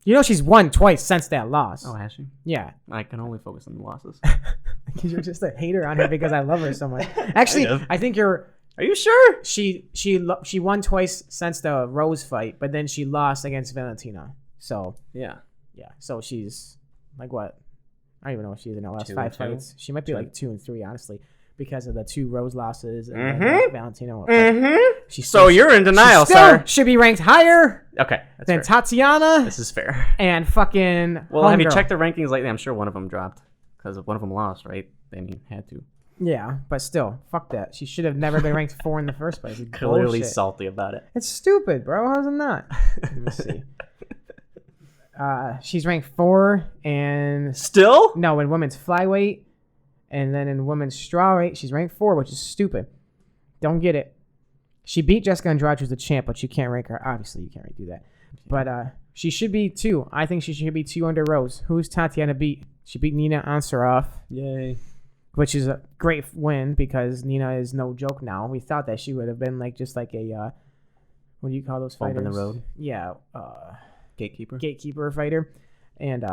You know she's won twice since that loss.
Oh, has she?
Yeah.
I can only focus on the losses.
Because you're just a hater on her because I love her so much. Actually, I think you're.
Are you sure?
She won twice since the Rose fight, but then she lost against Valentina. So yeah. So she's like what? I don't even know if she's in her last 5 fights. She might be like 2 and 3, honestly, because of the 2 Rose losses and Valentina.
So you're in denial, sir.
Should be ranked higher.
Okay,
than Tatiana.
This is fair.
And fucking.
Well, have you checked the rankings lately? I'm sure one of them dropped because one of them lost, right? Had to.
Yeah, but still, fuck that. She should have never been ranked 4 in the first place.
Clearly salty about it.
It's stupid, bro. How's it not? Let me see. She's ranked 4 and
Still?
no, in women's flyweight, and then in women's strawweight, she's ranked 4, which is stupid. Don't get it. She beat Jessica Andrade, who's the champ, but you can't rank her. Obviously, you can't really do that. But she should be 2. I think she should be 2 under Rose. Who's Tatiana beat? She beat Nina Ansaroff.
Yay.
Which is a great win because Nina is no joke now. We thought that she would have been like just like a what do you call those fighters?
Bump in the road.
Yeah, gatekeeper fighter. And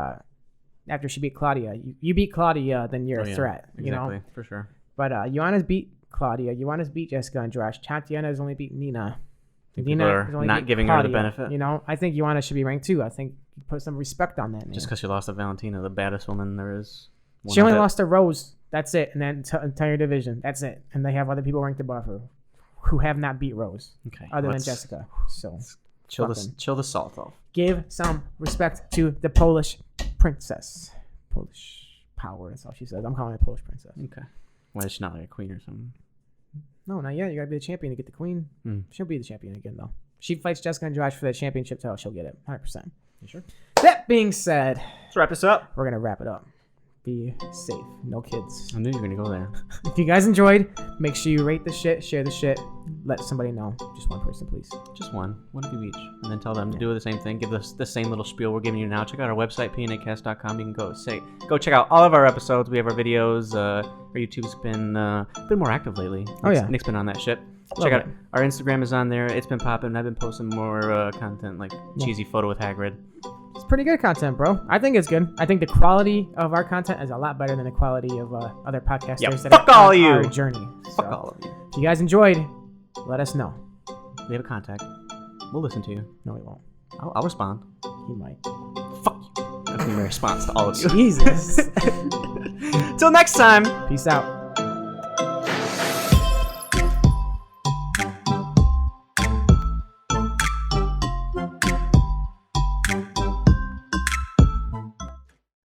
after she beat Claudia, you beat Claudia, then you're a threat.
Exactly,
you know,
for sure.
But Joanna's beat Claudia. Joanna's beat Jessica Andrade. Tatiana has only beat Nina.
Nina are not giving her the benefit.
You know, I think Joanna should be ranked 2. I think you put some respect on that name.
Just because she lost to Valentina, the baddest woman there is.
She only lost to Rose. That's it. And that entire division. That's it. And they have other people ranked above her who have not beat Rose.
Okay.
Other than Jessica. So
chill the salt off.
Give some respect to the Polish princess. Polish power. That's all she says. I'm calling her Polish princess.
Okay. Why is she not like a queen or something?
No, not yet. You gotta be the champion to get the queen. She'll be the champion again, though. She fights Jessica Andrade for the championship title. She'll get it. 100%. You sure? That being said,
let's wrap this up.
We're gonna wrap it up. Be safe. No kids.
I knew you were going to go there.
If you guys enjoyed, make sure you rate the shit, share the shit, let somebody know. Just one person, please.
Just one of you each. And then tell them to do the same thing. Give us the same little spiel we're giving you now. Check out our website, pnacast.com. You can go check out all of our episodes. We have our videos. Our YouTube's been more active lately. Nick's been on that shit. Check out our Instagram is on there. It's been popping. I've been posting more content like cheesy photo with Hagrid.
It's pretty good content, bro. I think it's good. I think the quality of our content is a lot better than the quality of other podcasters that
fuck
are
all
on
of you.
Our journey.
Fuck all of you.
If you guys enjoyed, let us know.
We have a contact. We'll listen to you.
No, we won't.
I'll respond.
He might.
Fuck you. That's my response to all of you.
Jesus.
Till next time.
Peace out.